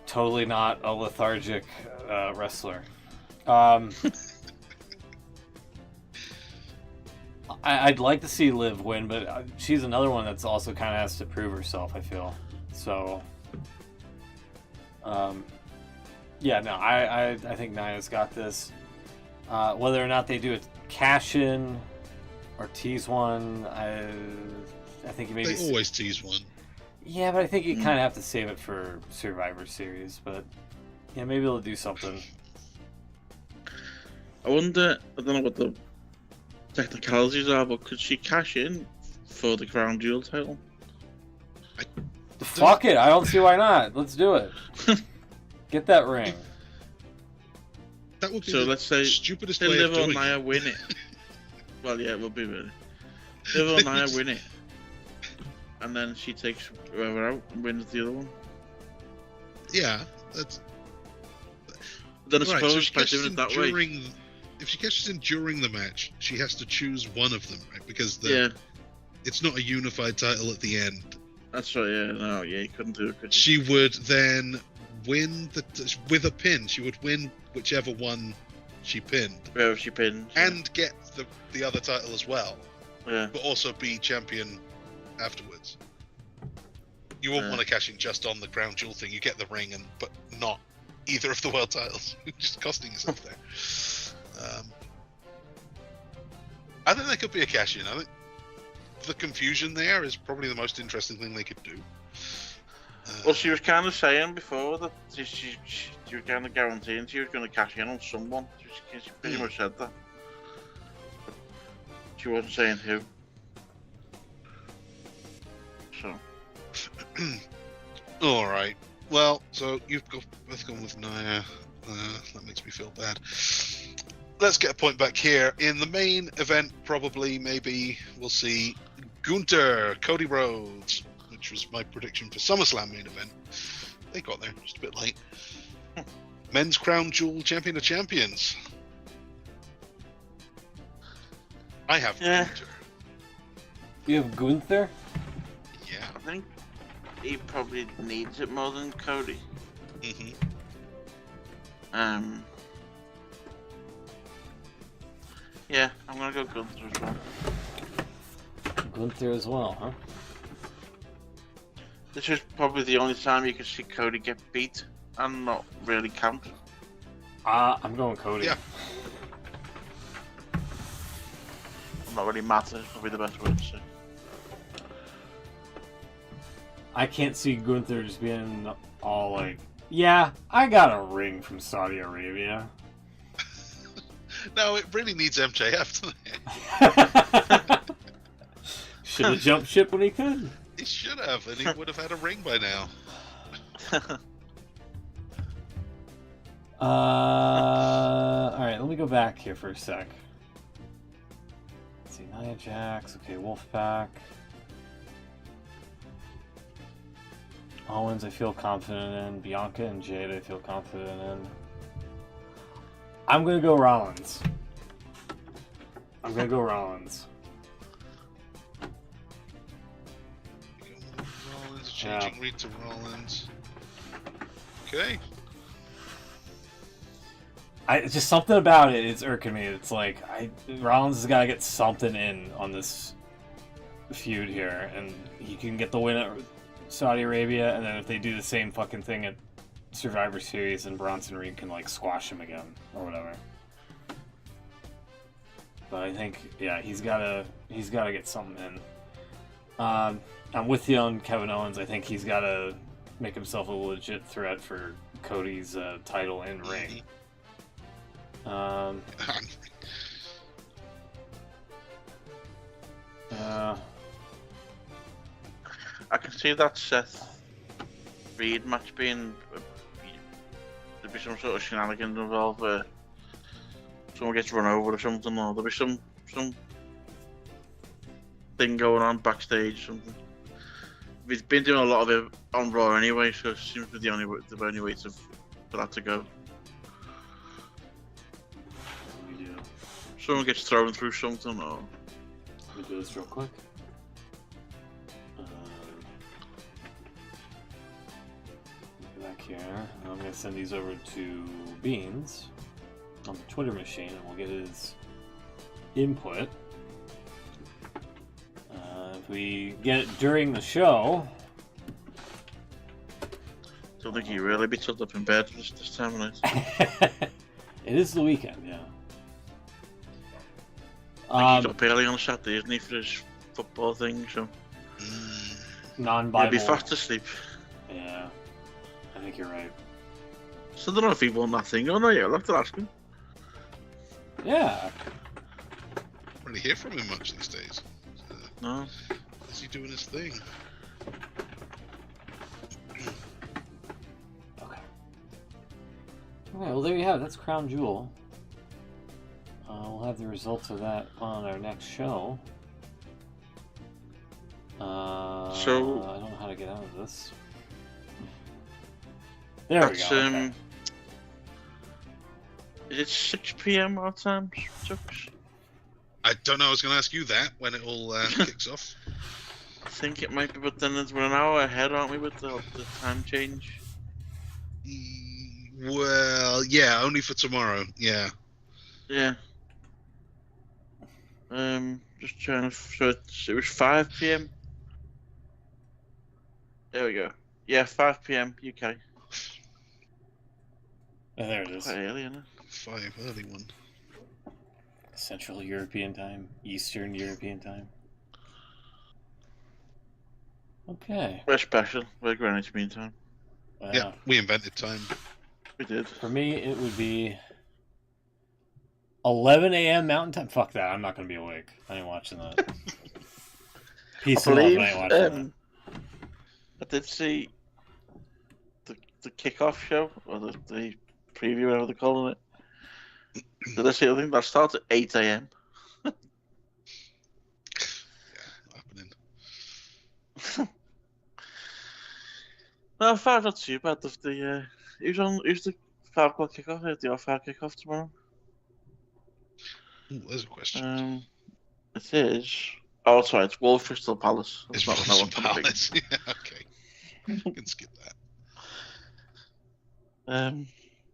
totally not a lethargic wrestler. I'd like to see Liv win, but she's another one that's also kind of has to prove herself, I feel. So, yeah, no, I think Nia's got this. Whether or not they do a cash-in or tease one, I think maybe... They always tease one. Yeah, but I think you kind of have to save it for Survivor Series, but yeah, maybe they'll do something. I wonder, I don't know what the technicalities are, but could she cash in for the Crown Jewel title? Fuck it, I don't see why not. Let's do it. Get that ring. That would be So the let's say stupidest they way Liv of or doing Nia it. win it. Well, yeah, it will be really. Liv or Nia win it. And then she takes whoever out and wins the other one. Yeah, that's... Then I Right, suppose so she by catches doing in it that way. during... If she catches in during the match, she has to choose one of them, right? Because Yeah, it's not a unified title at the end. that's right, yeah. No, yeah, you couldn't do it, could you? She would then win with a pin. She would win whichever one she pinned, Whoever she pins. and get the other title as well, Yeah. but also be champion afterwards. You wouldn't want to cash in just on the crown jewel thing. You get the ring, but not either of the world titles. You're just costing yourself there. I think that could be a cash in. I think the confusion there is probably the most interesting thing they could do. Well, she was kind of saying before that she was kind of guaranteeing she was going to cash in on someone. She pretty much said that. But she wasn't saying who. So. All right. Well, so you've both gone with Nia. That makes me feel bad. Let's get a point back here. In the main event, probably, maybe, we'll see Gunther, Cody Rhodes, which was my prediction for SummerSlam main event. they got there just a bit late. Men's Crown Jewel Champion of Champions. I have Gunther. You have Gunther? Yeah. I think he probably needs it more than Cody. Mm-hmm. Yeah, I'm gonna go Gunther as well. Gunther as well, huh? This is probably the only time you can see Cody get beat and not really count. I'm going Cody. Yeah. Not really matter, probably the best word to say. I can't see Gunther just being all like, yeah, I got a ring from Saudi Arabia. No, it really needs MJF, doesn't it? Should have jumped ship when he could. He should have, and he would have had a ring by now. Alright, let me go back here for a sec. Let's see, Nia Jax, okay, Wolfpack. Owens, I feel confident in. Bianca and Jade, I feel confident in. I'm gonna go Rollins. Rollins, changing Reed to Rollins. Okay. It's just something about it. It's irking me. It's like Rollins has got to get something in on this feud here, and he can get the win at Saudi Arabia, and then if they do the same fucking thing at Survivor Series, and Bronson Reed can like squash him again or whatever. But I think, yeah, he's gotta get something in. I'm with you on Kevin Owens. I think he's gotta make himself a legit threat for Cody's title in ring. I can see that Seth Reed match being there'd be some sort of shenanigans involved where someone gets run over or something, or there'll be some thing going on backstage or something. He's been doing a lot of it on Raw anyway, so it seems to be the only way for that to go. Someone gets thrown through something, or... Let me do this real quick. Back here. I'm going to send these over to Beans on the Twitter machine, and we'll get his input. If we get it during the show... Don't think he really be tucked up in bed this time of night. It is the weekend, yeah. He's up early on Saturday, isn't he, for his football thing, so... Non-Bible. He'll be fast asleep. Yeah, I think you're right. So I don't know if he won that thing. Oh no, yeah, I'll have to ask him. Yeah. Don't really hear from him much these days. No. Is he doing his thing? Okay. Okay, well there you have it. That's Crown Jewel. We'll have the results of that on our next show. So I don't know how to get out of this. There we go. Okay. Is it 6 PM our time, Chucks? I don't know. I was going to ask you that when it all kicks off. I think it might be, but then we're an hour ahead, aren't we, with the time change? Well, yeah, only for tomorrow. Yeah. Yeah. Just trying to. So it was 5 PM. There we go. Yeah, 5 PM UK. Oh, there it is. Quite early, isn't it? 5 early one. Central European time, Eastern European time. Okay. We're special. We're Greenwich Mean Time. Yeah, we invented time. We did. For me, it would be 11 a.m. Mountain Time. Fuck that. I'm not going to be awake. I ain't watching that. Peace and love. I ain't watching that. I did see the kickoff show, or the preview, whatever they're calling it. Did I see anything that starts at 8 a.m.? Yeah, happening. No, 5 not too bad. Who's the 5 o'clock kickoff? The 5 kickoff tomorrow. Ooh, there's a question. It is. Oh, sorry, it's Wolves Crystal Palace. It's not Crystal Palace. Yeah, okay. You can skip that.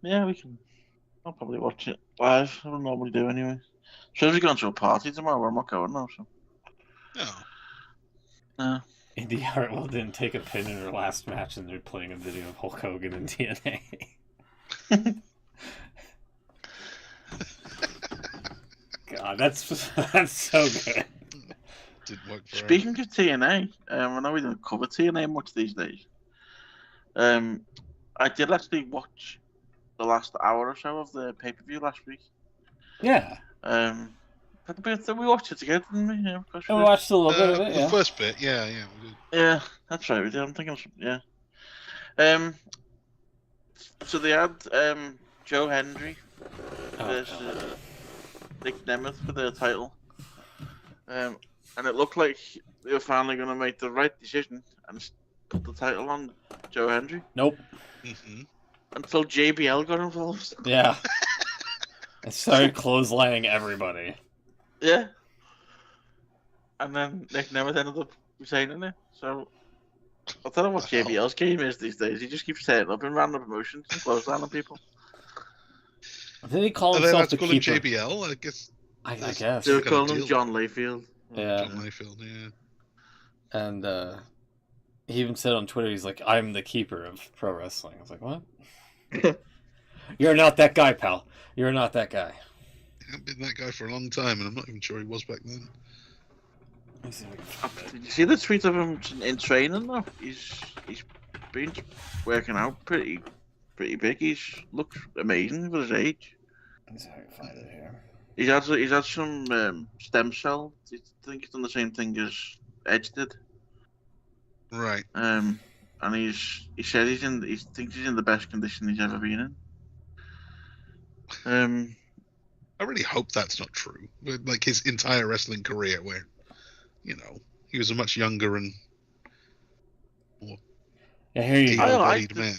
Yeah, we can. I'll probably watch it live. I don't normally do anyway. Should we going to a party tomorrow? I'm not going now, so. No. Indy Hartwell didn't take a pin in her last match, and they're playing a video of Hulk Hogan and TNA. God, that's so good. Didn't work for Speaking of TNA, I know we don't cover TNA much these days. I did actually watch the last hour or so of the pay-per-view last week. Yeah. We watched it together, didn't we? Yeah, of course we watched a little bit of it, the first bit, yeah, we did. Yeah, that's right, we did. I'm thinking, yeah. So they had Joe Hendry versus Nick Nemeth for their title. And it looked like they were finally going to make the right decision and put the title on Joe Hendry. Nope. Mm-hmm. Until JBL got involved. Yeah. And started clotheslining everybody. Yeah. And then Nick Nemeth ended up retaining it. So I don't know what JBL's game is these days. He just keeps turning up in random promotions and clotheslining people. Did he call himself the keeper? keeper? JBL, I guess. I guess. They were calling him John Layfield. Yeah. John Layfield, yeah. And he even said on Twitter, he's like, "I'm the keeper of pro wrestling." I was like, "What?" You're not that guy, pal. You're not that guy. I haven't been that guy for a long time, and I'm not even sure he was back then. Did you see the tweet of him in training though? He's been working out pretty big. He's looks amazing for his age. Let's see if I can find it here. He's had some stem cell. I think he's done the same thing as Edge did. Right. And he said he thinks he's in the best condition he's ever been in. I really hope that's not true. Like his entire wrestling career, where he was a much younger and more able-bodied man.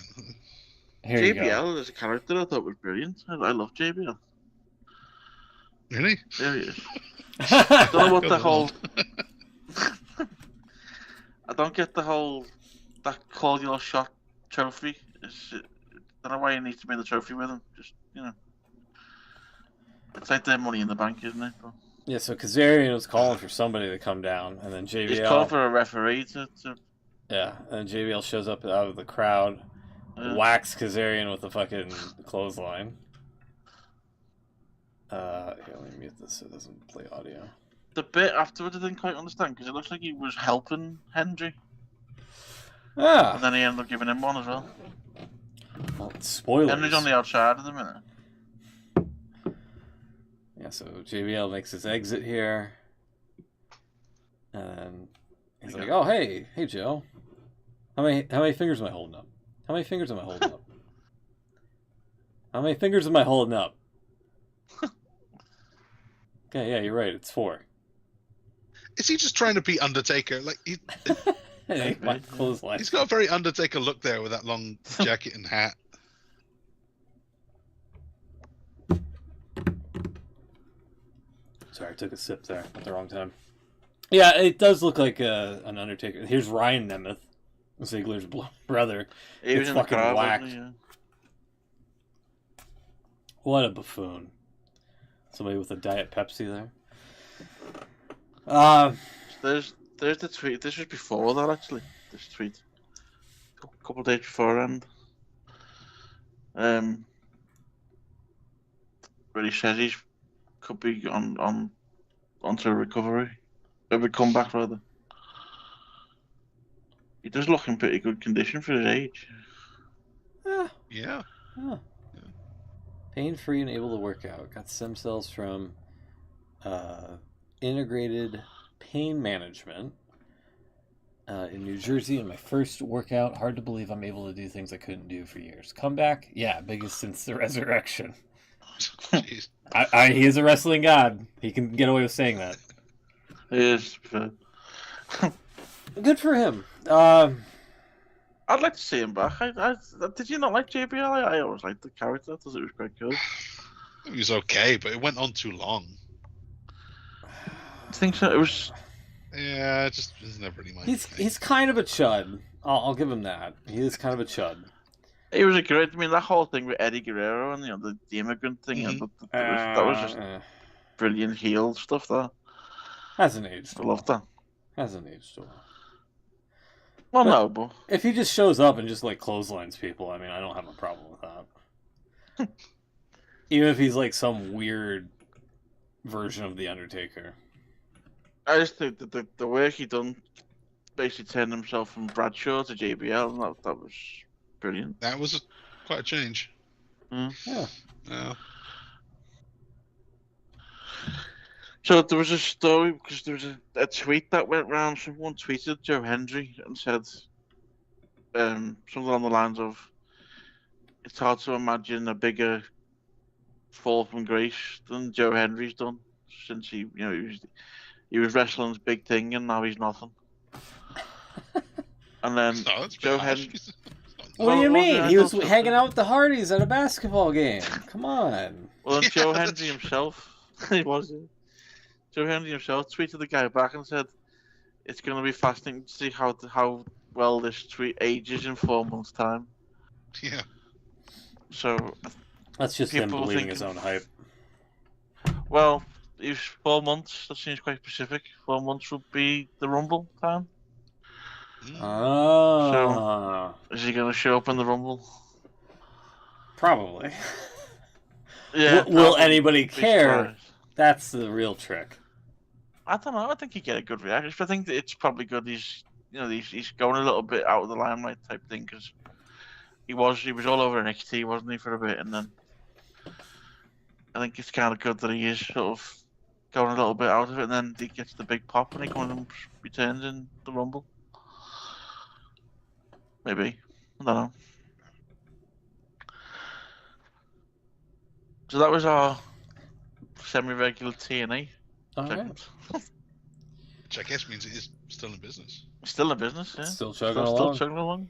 JBL as a character, I thought was brilliant. I love JBL. Really? There he is. I don't know what the whole. I don't get the whole that call your shot trophy. I don't know why he needs to be in the trophy with him. Just it's like their Money in the Bank, isn't it? But... Yeah, so Kazarian was calling for somebody to come down, and then JBL... He's calling for a referee to... Yeah, and then JBL shows up out of the crowd, whacks Kazarian with a fucking clothesline. Here, let me mute this so it doesn't play audio. The bit afterwards I didn't quite understand, because it looks like he was helping Hendry. Yeah. And then he ended up giving him one as well. Well, spoilers. Henry's on the outside at the minute. Yeah, so JBL makes his exit here. And he's like, "Oh, hey Joe. How many fingers am I holding up? How many fingers am I holding up? How many fingers am I holding up?" Okay, yeah, you're right. It's 4. Is he just trying to be Undertaker? Like he's got a very Undertaker look there with that long jacket and hat. Sorry, I took a sip there at the wrong time. Yeah, it does look like an Undertaker. Here's Ryan Nemeth, Ziggler's brother. He was fucking whacked. Yeah. What a buffoon. Somebody with a Diet Pepsi there. There's the tweet. This was before that, actually. This tweet. A couple of days beforehand. Where he says he could be onto a recovery. A comeback, rather. He does look in pretty good condition for his age. Yeah. Pain-free and able to work out. Got stem cells from Integrated Pain Management in New Jersey in my first workout. Hard to believe I'm able to do things I couldn't do for years. Comeback? Yeah, biggest since the resurrection. Jeez. He is a wrestling god. He can get away with saying that. He is. Good for him. I'd like to see him back. Did you not like JBL? I always liked the character. I thought it was quite cool. It was okay, but it went on too long. I think so. It was. Yeah, it was never really my thing. He's kind of a chud. I'll give him that. He is kind of a chud. He was a great. I mean, that whole thing with Eddie Guerrero and the immigrant thing. Mm-hmm. That was just brilliant heel stuff. That hasn't aged. I love that. Hasn't aged well. Well, no, but if he just shows up and just like clotheslines people, I mean, I don't have a problem with that. Even if he's like some weird version of the Undertaker. I just think that the work he done, basically turning himself from Bradshaw to JBL, and that was brilliant. That was quite a change. Yeah. So there was a story, because there was a tweet that went around. Someone tweeted Joe Hendry and said something along the lines of, "It's hard to imagine a bigger fall from grace than Joe Hendry's done since he was wrestling's big thing, and now he's nothing." And then Joe Hendry. What do you mean? He was hanging out with the Hardys at a basketball game. Come on. Well, then Joe Hendry himself, Joe Hendry himself tweeted the guy back and said, "It's going to be fascinating to see how well this tweet ages in 4 months' time." Yeah. So that's just him believing his own hype. Well, if 4 months, that seems quite specific. 4 months would be the Rumble time. Oh. So, is he going to show up in the Rumble? Probably. Yeah. Will anybody care? That's the real trick. I don't know. I think he'd get a good reaction. I think that it's probably good. He's going a little bit out of the limelight type thing, because he was all over NXT, wasn't he, for a bit, and then I think it's kind of good that he is sort of going a little bit out of it, and then he gets the big pop when he comes and returns in the Rumble. Maybe. I don't know. So that was our semi-regular TNA. Okay. Which I guess means it is still in business. Still in business, yeah. Still chugging along. Still chugging along.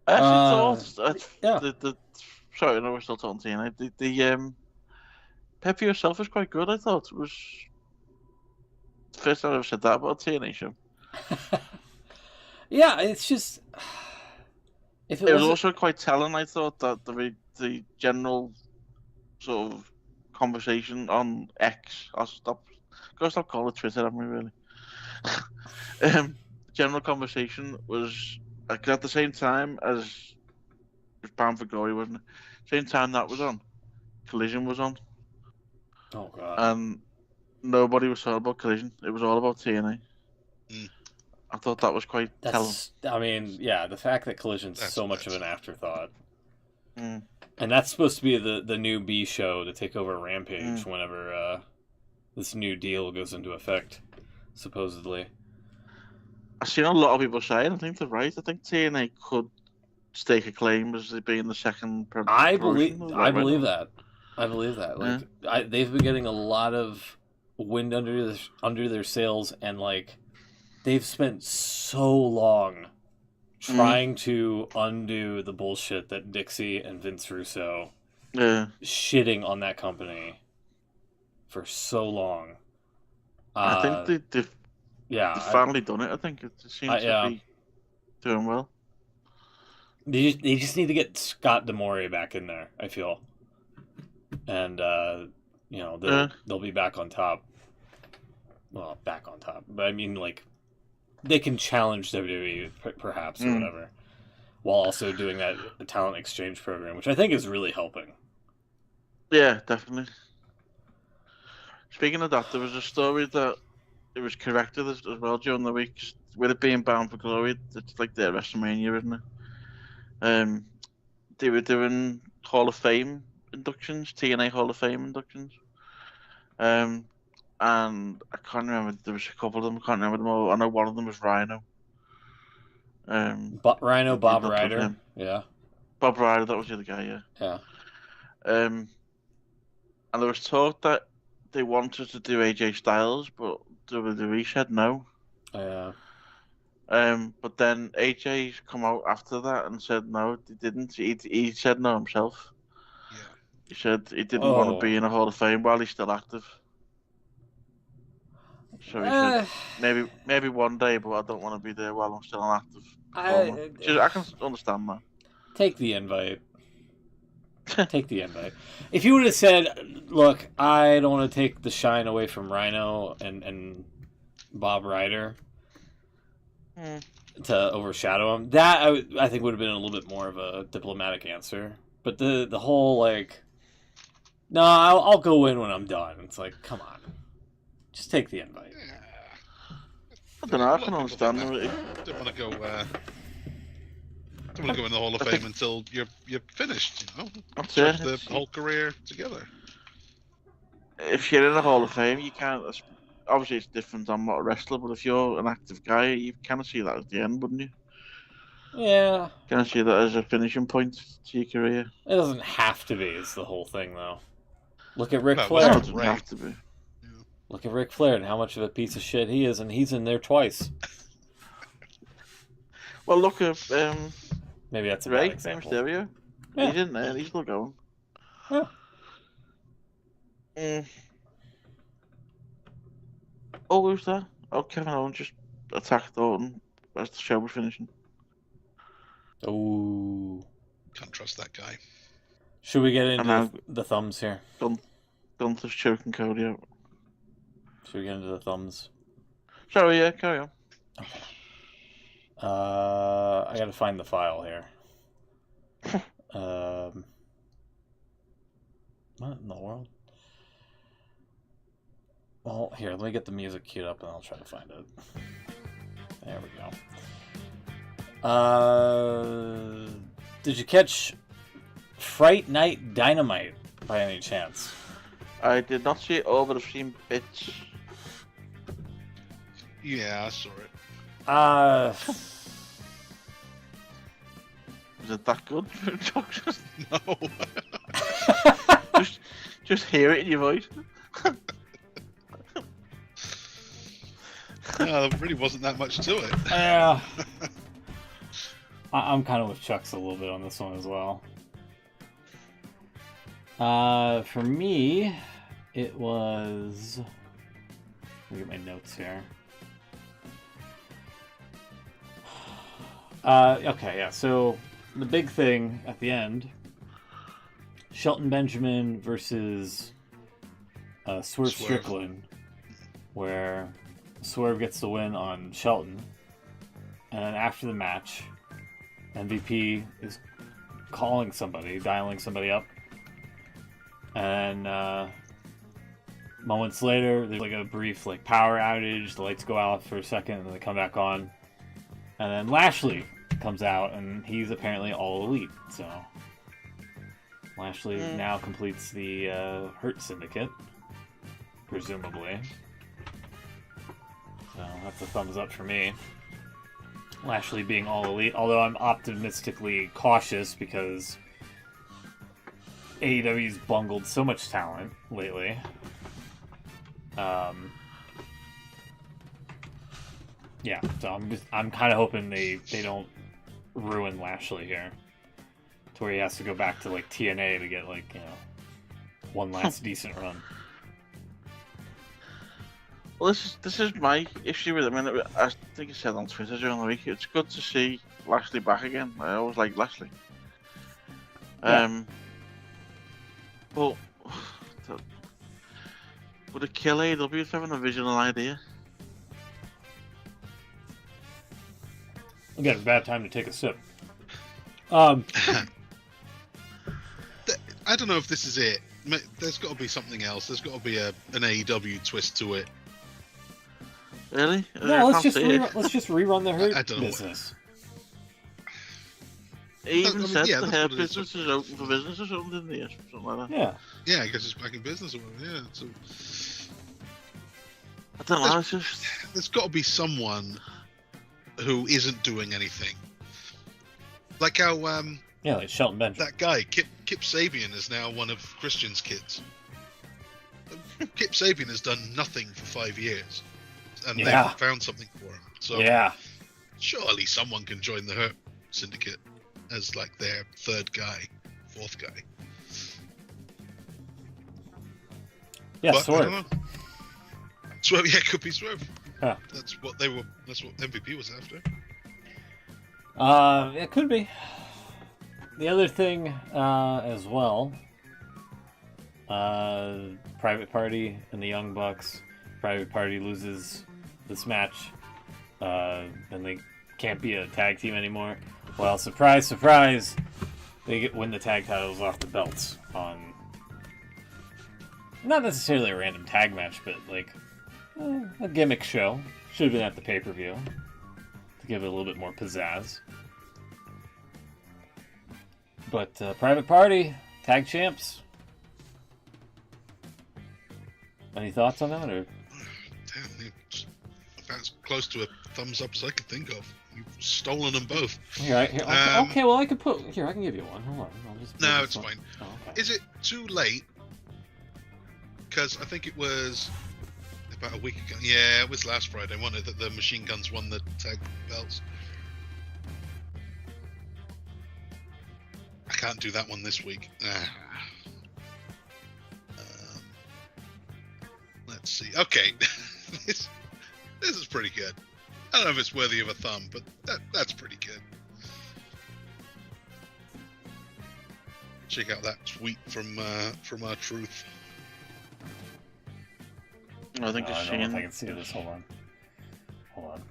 I actually thought sorry, I know we're still talking TNA. The Pepe yourself was quite good. I thought it was the first time I've ever said that about a TNA show. Yeah, it's just it was also quite telling. I thought that the general sort of conversation on X. Gotta stop calling it Twitter, haven't we, really? General conversation was like, at the same time as it was Bound for Glory, wasn't it? Same time that was on, Collision was on. Oh god. And nobody was talking about Collision. It was all about TNA. I thought that was quite telling. I mean, yeah, the fact that Collision's so much of an afterthought. Mm. And that's supposed to be the new B show to take over Rampage whenever this new deal goes into effect, supposedly. I've seen a lot of people saying, I think they're right. I think TNA could stake a claim as being the second. I believe that. I believe that. Like, they've been getting a lot of wind under their sails, and like they've spent so long trying to undo the bullshit that Dixie and Vince Russo shitting on that company for so long. I think they've finally done it. I think it seems to be doing well. They just need to get Scott D'Amore back in there, I feel. And, they'll be back on top. Well, back on top. But I mean, like, they can challenge WWE, perhaps, or whatever, while also doing that talent exchange program, which I think is really helping. Yeah, definitely. Speaking of that, there was a story that it was corrected as well during the week. With it being Bound for Glory, it's like their WrestleMania, isn't it? They were doing Hall of Fame inductions, TNA Hall of Fame inductions. And I can't remember, there was a couple of them, I can't remember them all. I know one of them was Rhino. Rhino, Bob Ryder. Yeah. Bob Ryder, that was the other guy, yeah. Yeah. And there was talk that they wanted to do AJ Styles, but WWE said no. But then AJ's come out after that and said no, he didn't. He said no himself. Yeah. He said he didn't want to be in a Hall of Fame while he's still active. So he said maybe one day, but I don't want to be there while I'm still an active performer. I can understand that. Take the invite. Take the invite. If you would have said, "Look, I don't want to take the shine away from Rhino and Bob Ryder to overshadow him," that I think would have been a little bit more of a diplomatic answer. But the whole like, no, I'll go in when I'm done. It's like, come on, just take the invite. Yeah. I don't know. I can understand. Don't want to go. Don't want to go in the Hall of Fame until you're finished. You know, that's the whole career together. If you're in the Hall of Fame, you can't. Obviously, it's different. I'm not a wrestler, but if you're an active guy, you kind of see that as the end, wouldn't you? Yeah. Kind of see that as a finishing point to your career. It doesn't have to be. It's the whole thing, though. Look at Ric No, Flair. It doesn't have to be. Look at Ric Flair and how much of a piece of shit he is, and he's in there twice. Well, look at maybe that's a Ray, bad example. Mysterio. Yeah. He's in there and he's still going. Yeah. Oh, who's that? Oh, Kevin Owens just attacked Orton as the show was finishing. Oh. Can't trust that guy. Should we get into the thumbs here? Gunther's choking Cody out. Should we get into the thumbs? Sorry, yeah, carry on. Okay. I gotta find the file here. What in the world? Well, here, let me get the music queued up and I'll try to find it. There we go. Did you catch Fright Night Dynamite by any chance? I did not see it all, but I've seen bits. Yeah, I saw it. Is it that good? No. just hear it in your voice. No, there really wasn't that much to it. Yeah. I'm kind of with Chuck's a little bit on this one as well. For me, it was... Let me get my notes here. Okay, yeah, so the big thing at the end, Shelton Benjamin versus Swerve Strickland, where Swerve gets the win on Shelton, and then after the match, MVP is calling somebody, dialing somebody up, and moments later, there's like a brief like power outage, the lights go out for a second, and then they come back on. And then Lashley comes out, and he's apparently all elite. So Lashley now completes the Hurt Syndicate, presumably. So that's a thumbs up for me. Lashley being all elite, although I'm optimistically cautious because AEW's bungled so much talent lately. Yeah, so I'm kind of hoping they don't ruin Lashley here, to where he has to go back to like TNA to get like, you know, one last decent run. Well, this is my issue with it. I mean, I think I said on Twitter during the week, it's good to see Lashley back again. I always like Lashley. Yeah. But would it kill AEW if having a original idea? Again, bad time to take a sip. I don't know if this is it. There's got to be something else. There's got to be an AEW twist to it. Really? No, let's just rerun the Hurt business. He even said the Hurt business is open for business or something, didn't he? Something like that. Yeah. Yeah, I guess it's back in business or whatever. Yeah. So I don't know. There's got to be someone who isn't doing anything. Like how like Shelton Benjamin. That guy Kip Sabian is now one of Christian's kids. Kip Sabian has done nothing for 5 years. and Yeah. they've found something for him. So Yeah. surely someone can join the Hurt Syndicate as like their third guy, fourth guy. Yeah, But I Swerve. don't know. Swerve, yeah, could be Swerve. Huh. That's what they were. That's what MVP was after. It could be. The other thing, as well, Private Party and the Young Bucks. Private Party loses this match, then they can't be a tag team anymore. Well, surprise, surprise, they win the tag titles off the belts on not necessarily a random tag match, but like a gimmick show. Should have been at the pay-per-view to give it a little bit more pizzazz. But Private Party, tag champs. Any thoughts on that? Or? Damn, it's about as close to a thumbs up as I could think of. You've stolen them both. Here, okay, well, I can put... Here, I can give you one. Hold on. I'll just No, it's fine. Oh, okay. Is it too late? Because I think it was about a week ago. Yeah, it was last Friday, wasn't it, that the Machine Guns won the tag belts? I can't do that one this week. Let's see. Okay, this is pretty good. I don't know if it's worthy of a thumb, but that's pretty good. Check out that tweet from our truth. I think it's I don't know if I Shane. can see this. Hold on.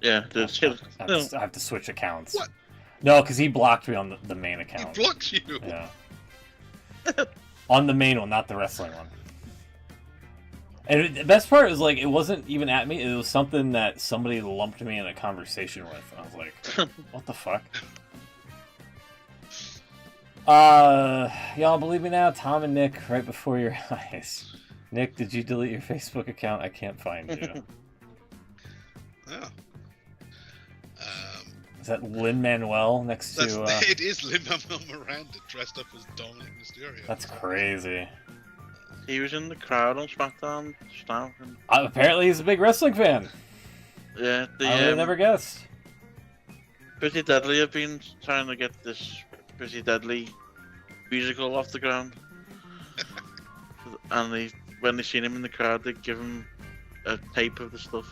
Yeah, I have to switch accounts. What? No, because he blocked me on the main He account. blocks you. Yeah. On the main one, not the wrestling one. And the best part is, like, it wasn't even at me. It was something that somebody lumped me in a conversation with. And I was like, what the fuck? Y'all believe me now? Tom and Nick, right before your eyes. Nick, did you delete your Facebook account? I can't find you. Oh. Is that Lin-Manuel next to... It is Lin-Manuel Miranda dressed up as Dominic Mysterio. That's crazy. He was in the crowd on SmackDown. Apparently he's a big wrestling fan. Yeah, I would never guess. Pretty Deadly have been trying to get this Pretty Deadly musical off the ground. And when they seen him in the crowd, they give him a tape of the stuff.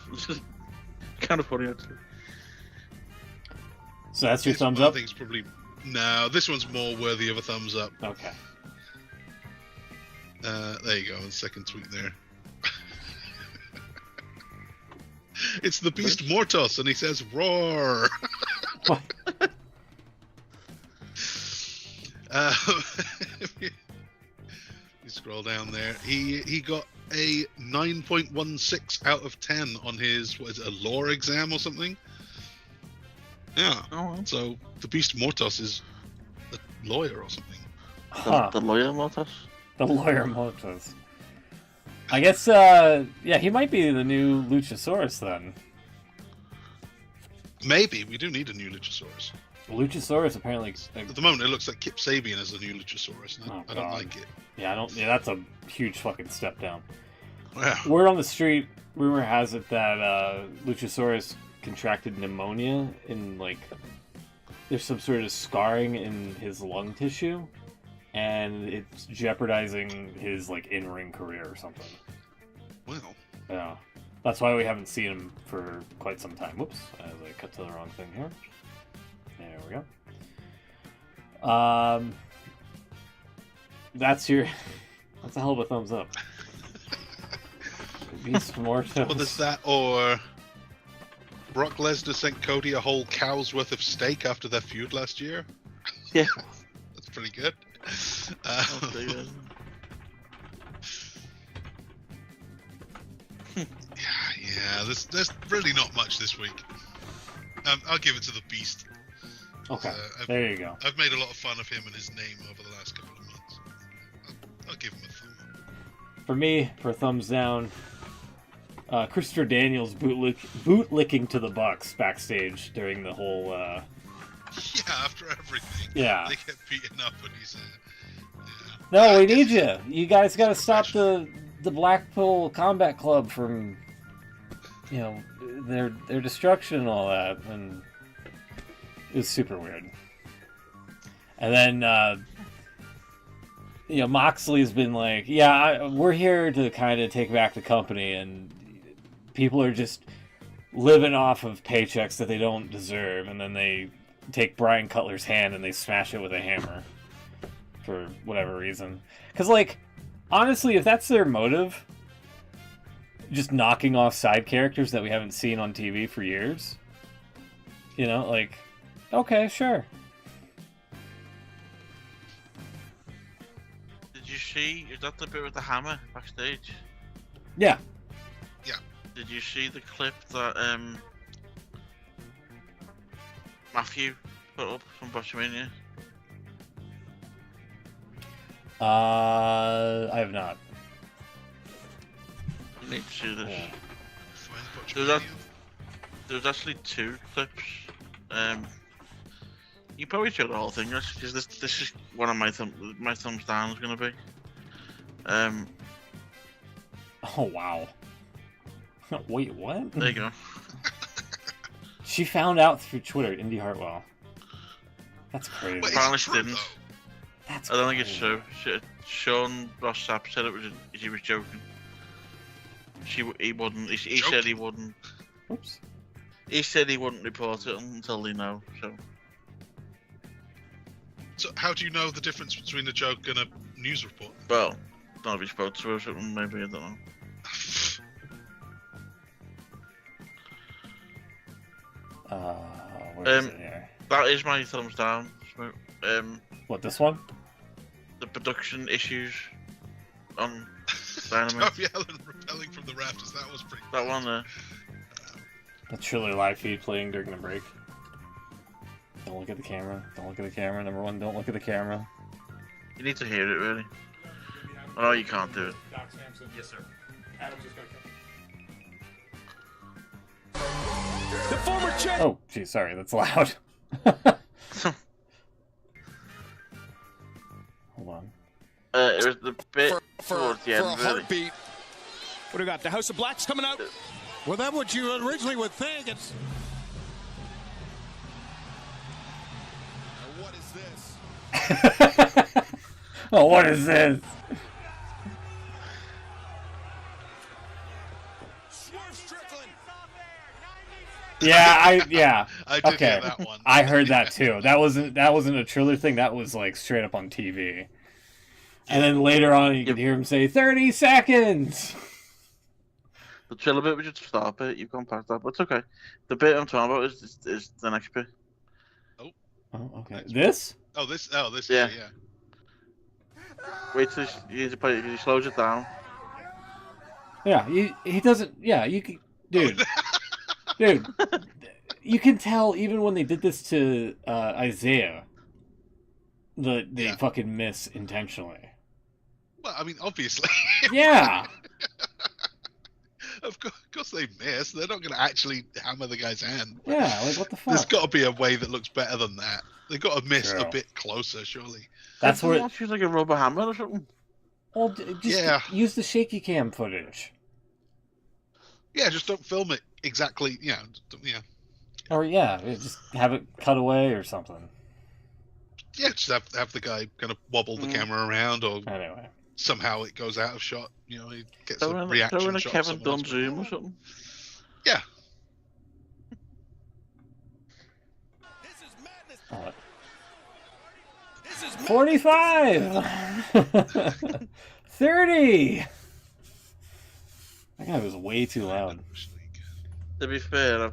Kind of funny, actually. So that's your thumbs up? I think it's probably... No, this one's more worthy of a thumbs up. Okay. There you go, second tweet there. It's the Beast Mortos, and he says, roar! What? You scroll down there. He got a 9.16 out of 10 on his, what is it, a lore exam or something? Yeah. Oh, well. So the Beast Mortos is a lawyer or something. The lawyer Mortis? The lawyer Motos. I guess, yeah, he might be the new Luchasaurus then. Maybe. We do need a new Luchasaurus. Luchasaurus apparently... At the moment, it looks like Kip Sabian is the new Luchasaurus. And I don't God. like it. Yeah, that's a huge fucking step down. Wow. Word on the street, rumor has it that Luchasaurus contracted pneumonia in, like, there's some sort of scarring in his lung tissue, and it's jeopardizing his, like, in-ring career or something. Wow. Yeah. That's why we haven't seen him for quite some time. Whoops, as I cut to the wrong thing here. There we go. That's a hell of a thumbs up. Beast Mortos. Well, there's that, or Brock Lesnar sent Cody a whole cow's worth of steak after their feud last year. Yeah. That's pretty good. Yeah, there's really not much this week. I'll give it to the Beast. Okay, there you go. I've made a lot of fun of him and his name over the last couple of months. I'll give him a thumb up. For me, for a thumbs down, Christopher Daniels bootlicking to the Bucks backstage during the whole... Yeah, after everything. Yeah. They get beaten up and he's... No, we need you. You guys got to stop the Blackpool Combat Club from, their destruction and all that, and it was super weird. And then Moxley's been like, yeah, we're here to kind of take back the company, and people are just living off of paychecks that they don't deserve, and then they take Brian Cutler's hand and they smash it with a hammer for whatever reason. Because, like, honestly, if that's their motive, just knocking off side characters that we haven't seen on TV for years, like, okay, sure. Did you see, is that the bit with the hammer backstage? Yeah. Did you see the clip that Matthew put up from Botchamania? I have not. You need to see this. Yeah. There's actually 2 clips. You probably show the whole thing, because this is one of my thumbs down is gonna be. Oh wow. Wait, what? There you go. She found out through Twitter, Indy Hartwell. That's crazy. Wait, apparently she didn't. That's I don't think crazy. it's true. Sean Ross Sapp said he was joking. He wouldn't. He said he wouldn't. Oops. He said he wouldn't report it until they know. So how do you know the difference between a joke and a news report? Well, don't know if he spoke to her or something. Maybe, I don't know. Where is it here? That is my thumbs down. What, this one? The production issues on Dynamite. Darby Allin repelling from the rafters, that was pretty That one there. The Triller live feed playing during the break. Don't look at the camera. Don't look at the camera. Number one, don't look at the camera. You need to hear it, really. Oh, you can't do it. Doc Samson. Yes, sir. Adams is going to The former champ. Oh, gee, sorry, that's loud. Hold on. It was the bit for towards the end, a really. heartbeat. What do we got? The House of Black's coming out? Well, that's what you originally would think. It's. What is this? Oh, what is this? Yeah, yeah. I did Okay, hear that one. I heard that too. That wasn't a Triller thing. That was like straight up on TV. And then later on, you could hear him say 30 seconds. The Triller bit, we should stop it. You've gone past that, but it's okay. The bit I'm talking about is the next bit. Oh, okay. This? Oh, this. Yeah. Yeah. Wait till he slows it down. Yeah, he doesn't. Yeah, you can, dude. Dude, you can tell even when they did this to Isaiah, they fucking miss intentionally. Well, I mean, obviously. Yeah. Of course they miss. They're not going to actually hammer the guy's hand. Yeah, like what the fuck? There's got to be a way that looks better than that. They've got to miss True. a bit closer, surely. That's where. Use like a rubber hammer or something. Well, just use the shaky cam footage. Yeah, just don't film it exactly. Yeah. Or just have it cut away or something. Yeah, just have the guy kind of wobble the camera around, or Anyway. somehow it goes out of shot. He gets Throw a in reaction a shot. Kevin someone Dunn else. zoom or something. Yeah. Oh. 45! 30! That guy was way too loud. To be fair,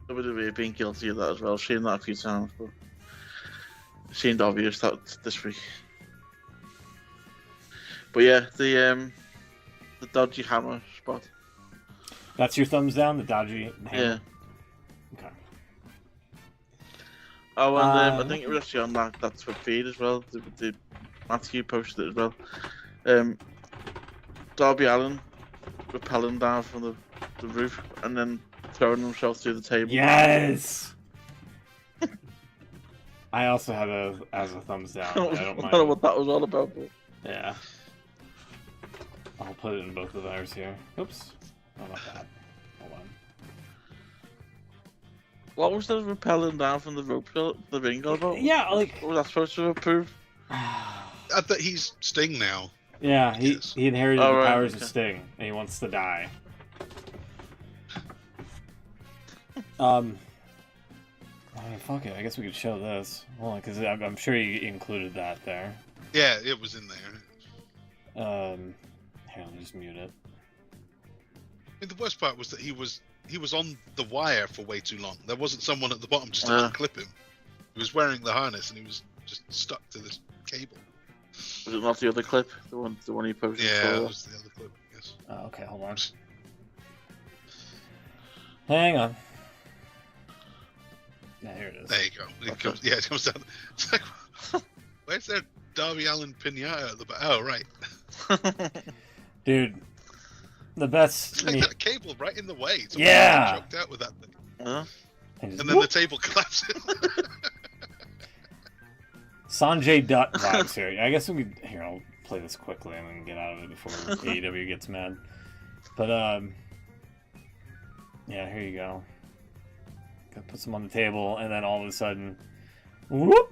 WWE have been guilty of that as well. I've seen that a few times, but it seemed obvious that this week. But yeah, the dodgy hammer spot. That's your thumbs down, the dodgy hammer? Yeah. Okay. Oh, and I think it was actually on that Twitter feed as well. The Matthew posted it as well. Darby Allin rappelling down from the roof and then throwing himself through the table. Yes! I also had as a thumbs down. I don't I mind. don't know what that was all about, but Yeah. I'll put it in both of ours here. Oops. Oh, not that. Hold on. What was the rappelling down from the rope, the ring all about? Yeah, like... What was that supposed to approve? I thought he's Sting now. Yeah, he inherited the powers of Sting, and he wants to die. I mean, fuck it. I guess we could show this. Hold on, because I'm sure he included that there. Yeah, it was in there. Here, let me just mute it. I mean, the worst part was that he was on the wire for way too long. There wasn't someone at the bottom just to unclip him. He was wearing the harness, and he was just stuck to this cable. Was it not the other clip? The one he posted? Yeah, it was the other clip, yes. Oh, okay, hold on. Hang on. Yeah, here it is. There you go. It comes down. It's like, where's their Darby Allin pinata at the back? Oh, right. Dude, the best... It's like that cable right in the way. Yeah! Choked out with that thing. And then the table collapses. Sanjay Dutt vibes here. I guess we could... Here, I'll play this quickly and then get out of it before AEW gets mad. But, yeah, here you go. Gotta put some on the table, and then all of a sudden... Whoop!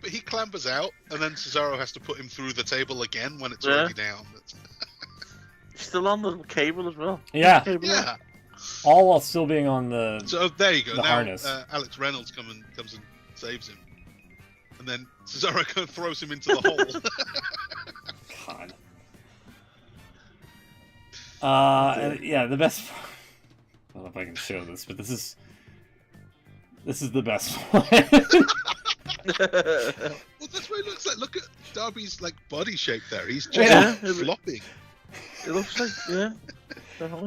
But he clambers out, and then Cesaro has to put him through the table again when it's already down. Still on the cable as well. Yeah. Yeah. All while still being on the So there you go. Now harness. Alex Reynolds comes and saves him. And then Cesaro throws him into the hole. God. And, yeah, the best... I don't know if I can show this, but this is the best one. Well, that's what it looks like. Look at Darby's body shape there. He's just flopping. It looks like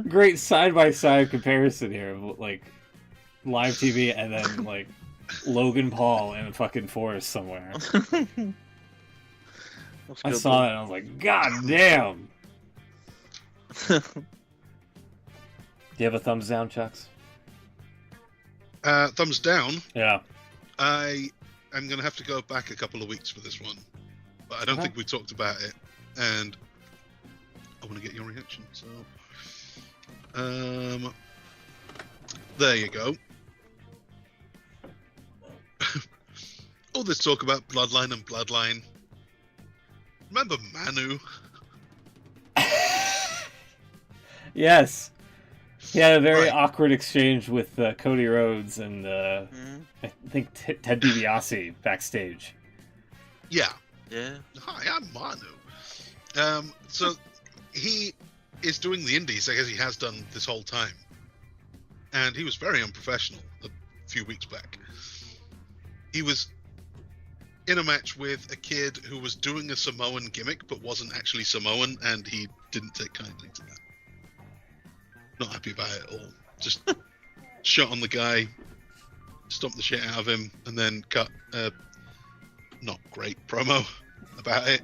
Great side-by-side comparison here of live TV and then Logan Paul in a fucking forest somewhere. I saw that and I was like, God damn! Do you have a thumbs down, Chucks? Thumbs down. Yeah. I'm going to have to go back a couple of weeks for this one. But I don't think we talked about it. And I want to get your reaction. So, there you go. All this talk about Bloodline and Bloodline. Remember Manu? Yes. He had a very awkward exchange with Cody Rhodes and I think Ted DiBiase backstage. Yeah. Yeah. Hi, I'm Manu. So he is doing the indies, I guess he has done this whole time. And he was very unprofessional a few weeks back. He was in a match with a kid who was doing a Samoan gimmick but wasn't actually Samoan, and he didn't take kindly to that. Not happy about it at all. Just shot on the guy, stomped the shit out of him, and then cut a not great promo about it.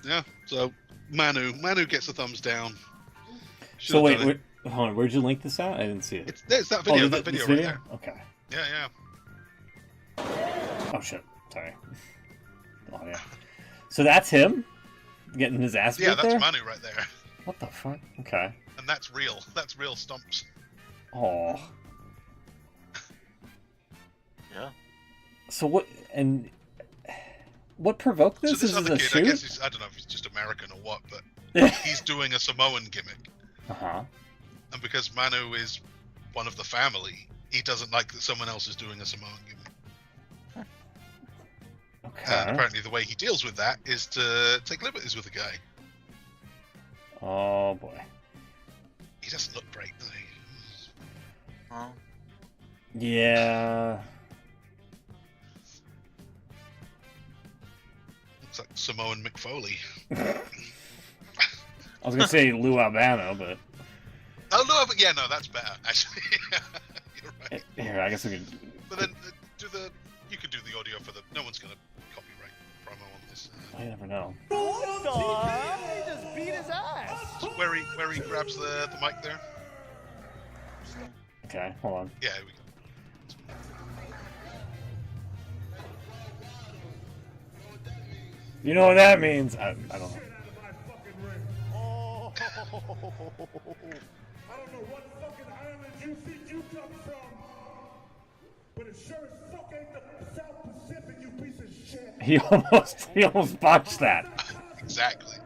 Yeah, so Manu gets a thumbs down. So wait, hold on, where'd you link this out? I didn't see it. There's that video, right there. Okay. Yeah. Oh shit, sorry. Oh yeah. So that's him? Getting his ass beat there? Yeah, that's Manu right there. What the fuck? Okay. And that's real. That's real stomps. Oh. Yeah. So what provoked this? So this is other a kid, shoot? I guess I don't know if he's just American or what, but he's doing a Samoan gimmick. Uh-huh. And because Manu is one of the family, he doesn't like that someone else is doing a Samoan gimmick. Okay. And apparently the way he deals with that is to take liberties with the guy. Oh boy. He doesn't look great, does he? Oh. Yeah. Looks like Samoan Mick Foley. I was gonna say Lou Albano, but Oh no, but yeah, no, that's better actually. You're right. here, I guess we could. But then you could do the audio for no one's gonna copyright promo on this. I never know. He just beat his ass. Where he grabs the mic there. Okay, hold on. Yeah, here we go. You know what that means? I don't know. I don't know what fucking island you think you come from, but it sure as fuck ain't the South Pacific, you piece of shit. He almost botched that. Exactly.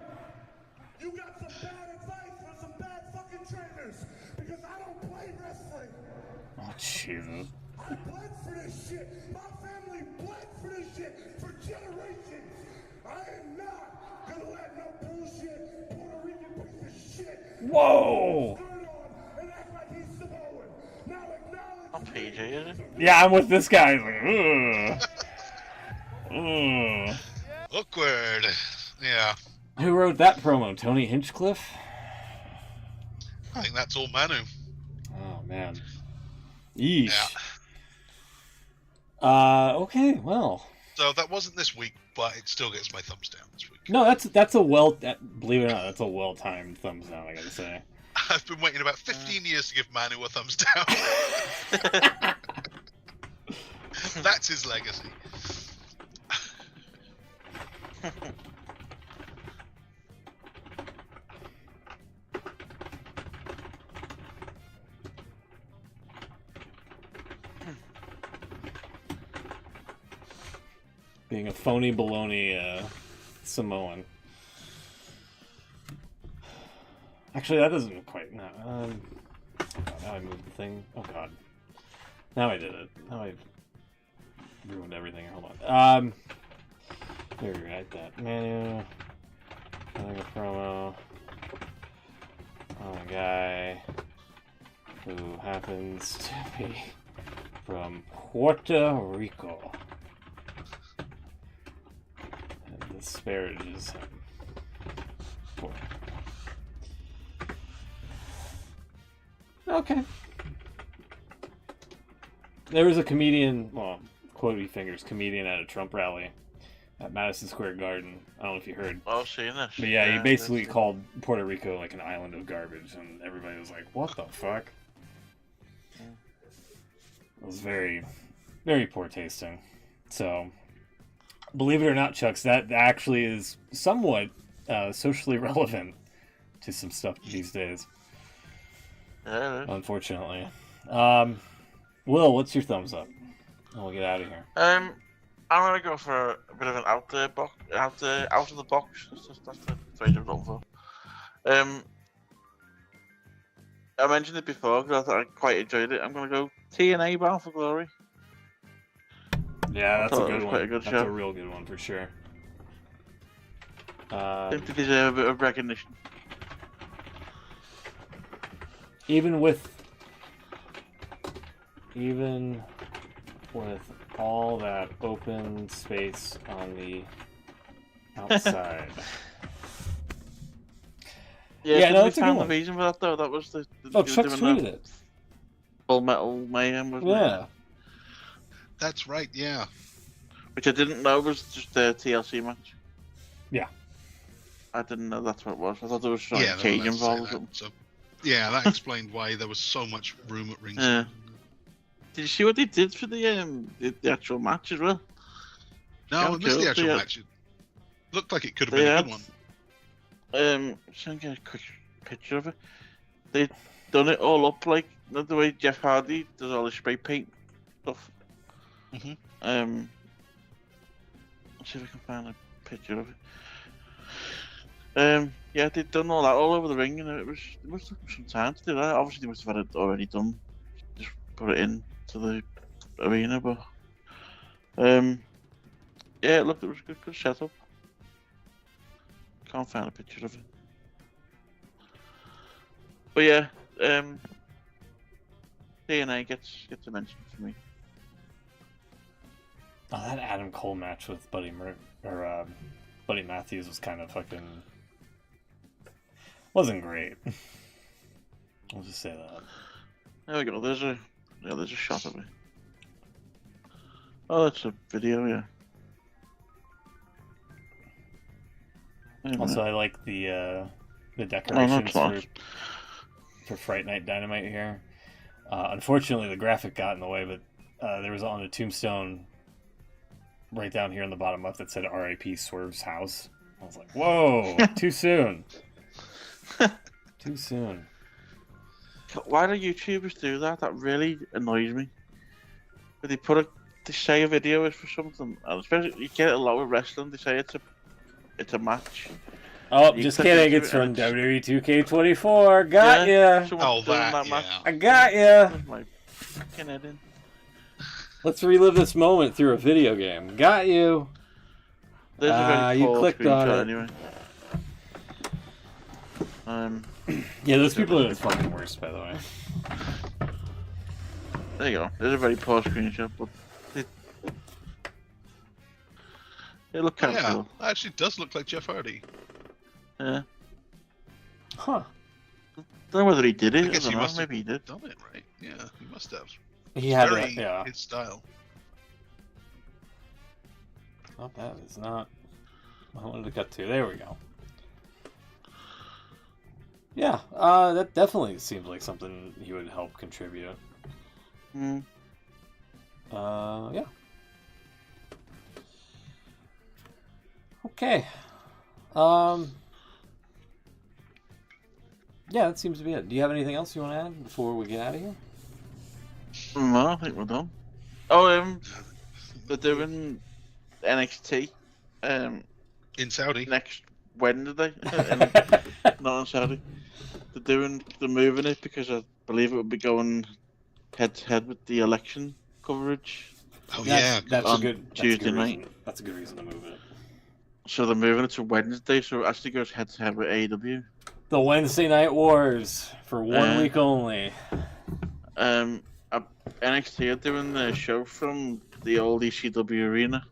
You got some bad advice from some bad fucking trainers, because I don't play wrestling. Oh, Jesus. I bled for this shit. My family bled for this shit for generations. I am not gonna let no bullshit Puerto Rican piece of shit. Whoa! And act like he's Samoan. Now acknowledge Not PG, is it? Yeah, I'm with this guy. He's like, ugh. Awkward. Yeah. Who wrote that promo? Tony Hinchcliffe? I think that's all Manu. Oh, man. Yeesh. Yeah. Okay, well. So that wasn't this week, but it still gets my thumbs down this week. No, that's a believe it or not, that's a well-timed thumbs down, I gotta say. I've been waiting about 15 years to give Manu a thumbs down. That's his legacy. Being a phony baloney Samoan. Actually, that doesn't quite. No. Oh God, now I moved the thing. Oh God. Now I did it. Now I've ruined everything. Hold on. Here, write that. Manu. Another promo. On a guy who happens to be from Puerto Rico. And disparages him. Okay. There was a comedian, well, quotey fingers, comedian at a Trump rally at Madison Square Garden. I don't know if you heard. Oh, I've seen this. But yeah, he basically called Puerto Rico like an island of garbage, and everybody was like, what the fuck? It was very, very poor tasting. So, believe it or not, Chucks, that actually is somewhat socially relevant to some stuff these days. Unfortunately. Will, what's your thumbs up? And we'll get out of here. I'm gonna go for a bit of an out of the box. That's the phrase I'm going for. I mentioned it before because I thought I quite enjoyed it. I'm gonna go TNA Bound for Glory. Yeah, that's a good one. Quite a good that's show. A real good one for sure. I think they deserve a bit of recognition. Even with all that open space on the outside. Yeah, no, that's a good found the one. reason for that though. That was the Chuck's tweeted it. Full Metal Mayhem, wasn't Yeah. it? That's right, yeah. Which I didn't know was just a TLC match. Yeah. I didn't know that's what it was. I thought there was some Yeah, cage let's say involved or that. something. So, yeah, that explained why there was so much room at ringside. Yeah. Did you see what they did for the actual match as well? No, I missed the actual match. It looked like it could have been a good one. Just gonna get a quick picture of it. They'd done it all up like the way Jeff Hardy does all the spray paint stuff. Mm-hmm. Let's see if I can find a picture of it. Yeah, they'd done all that all over the ring, and it must have some time to do that. Obviously, they must have had it already done. Just put it in to the arena, but yeah, look, it was a good setup. Can't find a picture of it. But yeah, DNA gets a mention for me. Oh, that Adam Cole match with Buddy Matthews was kind of fucking wasn't great. I'll just say that. There we go. There's a shot of it. Oh, that's a video, yeah. Also, I like the decorations for Fright Night Dynamite here. Unfortunately, the graphic got in the way, but there was on the tombstone right down here on the bottom left that said R.I.P. Swerve's house. I was like, whoa, too soon. Too soon. Why do YouTubers do that? That really annoys me. But they say a video is for something, and especially you get it a lot with wrestling. They say it's a match. Oh, You just click kidding. into It's it from and it's- WWE 2K24. Got ya. someone's doing that match. I got ya. Where's my fucking head in? Let's relive this moment through a video game. Got you. There's a very You poor clicked on screenshot it. anyway. Yeah, those people are the fucking worst, by the way. There you go. There's a very poor screenshot, but it looked kind of Yeah, cool. actually does look like Jeff Hardy. Yeah. Huh. Don't know whether he did it. I guess I he don't know. must have Maybe he did. done it, right? Yeah, he must have. He had Very it, yeah. his style. Oh, that is not. I wanted to cut to. There we go. Yeah, that definitely seems like something he would help contribute. Mm. Yeah. Okay. Yeah, that seems to be it. Do you have anything else you want to add before we get out of here? No, I think we're done. Oh, they're doing NXT In Saudi. next Wednesday. Not in Saudi. They're moving it because I believe it would be going head to head with the election coverage. Oh That's on a good Tuesday night. reason. That's a good reason to move it. So they're moving it to Wednesday, so it actually goes head to head with AEW. The Wednesday Night Wars for 1 week only. NXT are doing the show from the old ECW arena.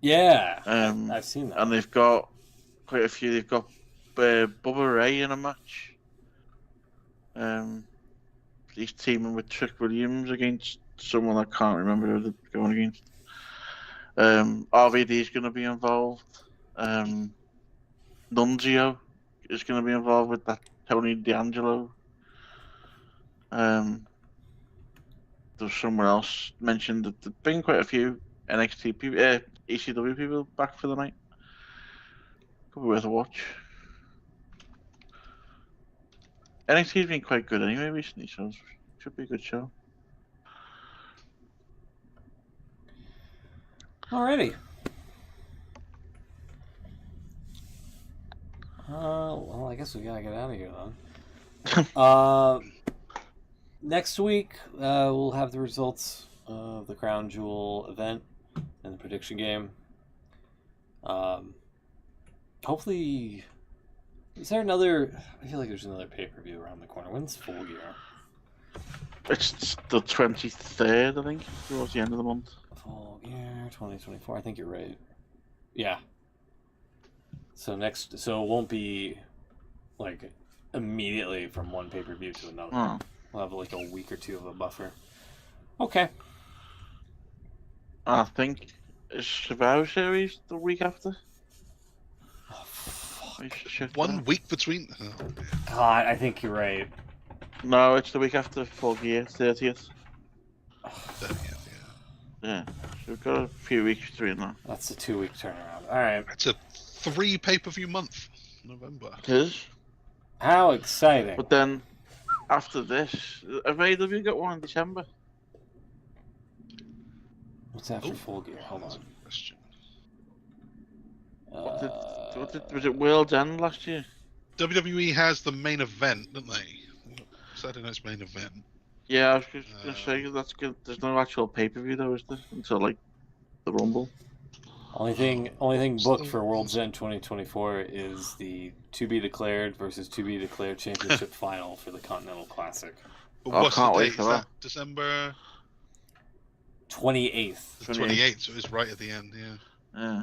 Yeah, Um, I've seen that. And they've got quite a few. They've got Bubba Ray in a match. He's teaming with Trick Williams against someone I can't remember who they're going against. RVD's going to be involved. Nunzio is going to be involved with that Tony D'Angelo. There's someone else mentioned that there's been quite a few NXT people, ECW people back for the night. Could be worth a watch. NXT's been quite good anyway recently, so it should be a good show. Alrighty. Well, I guess we gotta get out of here then. Next week, we'll have the results of the Crown Jewel event and the prediction game. Hopefully, is there another? I feel like there's another pay-per-view around the corner. When's Full Gear? It's the 23rd, I think, towards the end of the month. Full Gear 2024. I think you're right. Yeah. So it won't be like immediately from one pay-per-view to another. Oh. We'll have like a week or two of a buffer. Okay. I think is Survivor Series the week after. Oh, fuck. We should check 1 that. week between. Oh, God, I think you're right. No, it's the week after Full Gear, 30th. yeah. Yeah, so we've got a few weeks between that. That's a 2-week turnaround. All right. It's a 3 pay-per-view month. November. It is. How exciting. But then, after this, have AEW got one in December? What's after Oh, Full Gear? Hold that's on. a question. Was it World's End last year? WWE has the main event, don't they? Saturday night's main event. Yeah, I was just going to say, that's good. There's no actual pay-per-view though, is there? Until, like, the Rumble. Only thing booked for World's End 2024 is the to be declared versus to be declared championship final for the Continental Classic. But Oh, what's can't the wait date? for Is that. December 28th. the 28th, so it's right at the end, yeah. Yeah.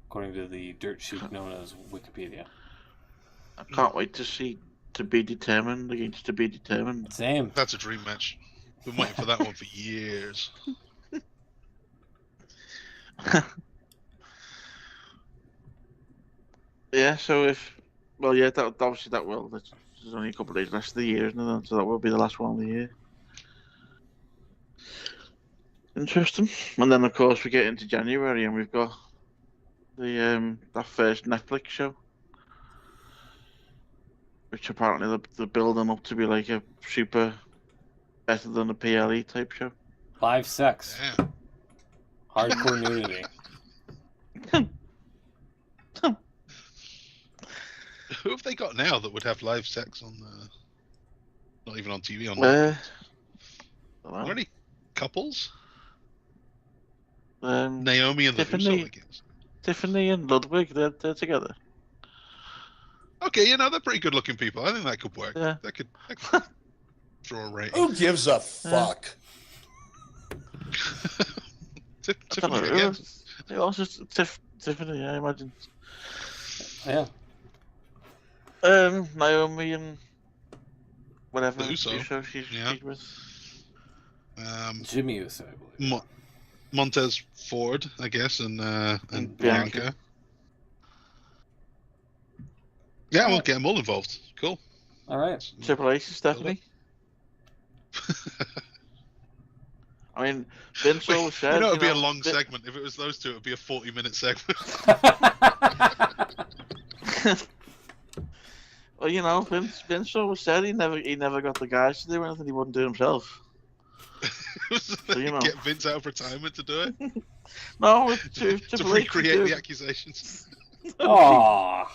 According to the dirt sheet known as Wikipedia. I can't wait to see To Be Determined against To Be Determined. Same. That's a dream match. Been waiting for that one for years. Yeah, so obviously that will. There's only a couple of days left of the year, isn't it? So that will be the last one of the year. Interesting. And then, of course, we get into January and we've got the that first Netflix show. which apparently they're building up to be like a super better than a PLE type show. Live sex. Yeah. Hardcore nudity. Who have they got now that would have live sex on? Not even on TV. On are there any couples? Naomi and Tiffany, the Uso, I guess. Tiffany and Ludwig, they're together. Okay, they're pretty good-looking people. I think that could work. Yeah. That could draw a rating. Who gives a fuck? Tiffany, I don't again. know. Also, Tiffany, I imagine. Yeah. Naomi and whatever The Uso. she's with. Jimmy Uso, I believe. Montez Ford, I guess, and Bianca. Bianca. Yeah, we'll get them all involved. Cool. All right. Triple H and Stephanie. I mean, Vince always said. It'd be a long segment. If it was those two, it'd be a 40-minute segment. Well, Vince always said he never got the guys to do anything he wouldn't do himself. Get Vince out of retirement to do it? No, to recreate the accusations. Aww.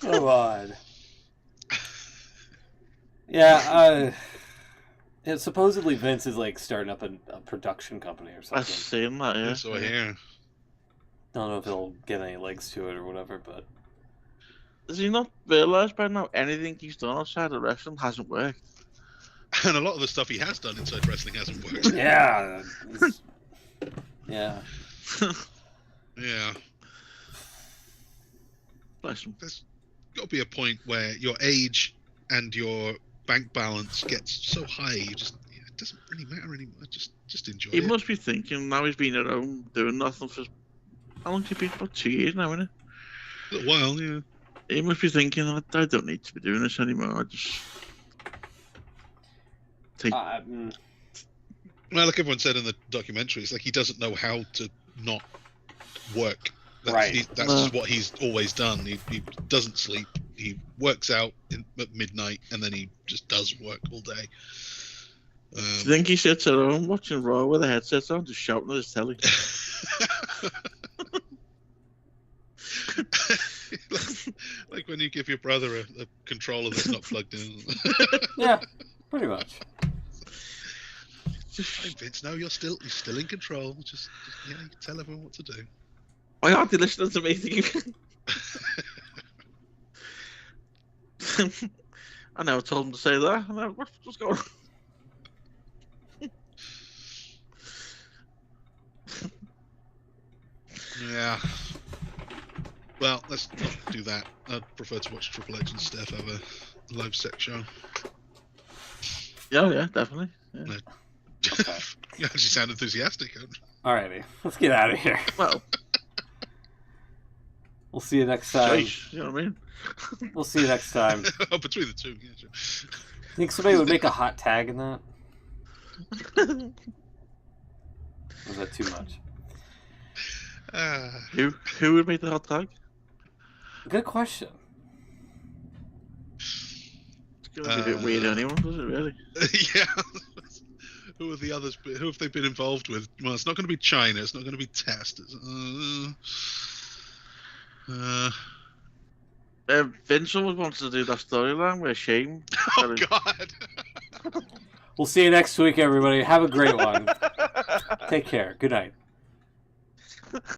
Come on. Yeah, supposedly Vince is like starting up a production company or something. I've seen that, yeah. So I hear. I don't know if he'll get any legs to it or whatever, but... Does he not realise by now anything he's done outside of wrestling hasn't worked? And a lot of the stuff he has done inside wrestling hasn't worked. Yeah. Yeah. Yeah. Bless him. There's got to be a point where your age and your bank balance gets so high, it doesn't really matter anymore. Just enjoy He it. must be thinking, now he's been at home doing nothing for... How long has he been? About 2 years now, isn't it? A little while, yeah. He must be thinking, I don't need to be doing this anymore. I just... Well, like everyone said in the documentary, it's like he doesn't know how to not work. That's what he's always done. He doesn't sleep. He works out at midnight, and then he just does work all day. Do you think he sits at home watching Raw with a headset on, just shouting at his telly? like when you give your brother a controller that's not plugged in. Yeah, pretty much. Hey, Vince, no, you're still in control. Just you tell everyone what to do. Why aren't they listening to me? I never told him to say that. What's going on? Yeah. Well, let's not do that. I'd prefer to watch Triple H and Steph have a live sex show. Yeah, definitely. Yeah. No. You actually sound enthusiastic. Alrighty, let's get out of here. Well, we'll see you next time. You know what I mean? We'll see you next time. Between the two, yeah, sure. Think somebody would make a hot tag in that? Or was that too much? Who would make the hot tag? Good question. It's going to be a bit weird anyway, does it really? Yeah. Who are the others? Who have they been involved with? Well, it's not going to be China. It's not going to be Test. Vince always wants to do that storyline where Shane... Oh, God. We'll see you next week, everybody. Have a great one. Take care. Good night.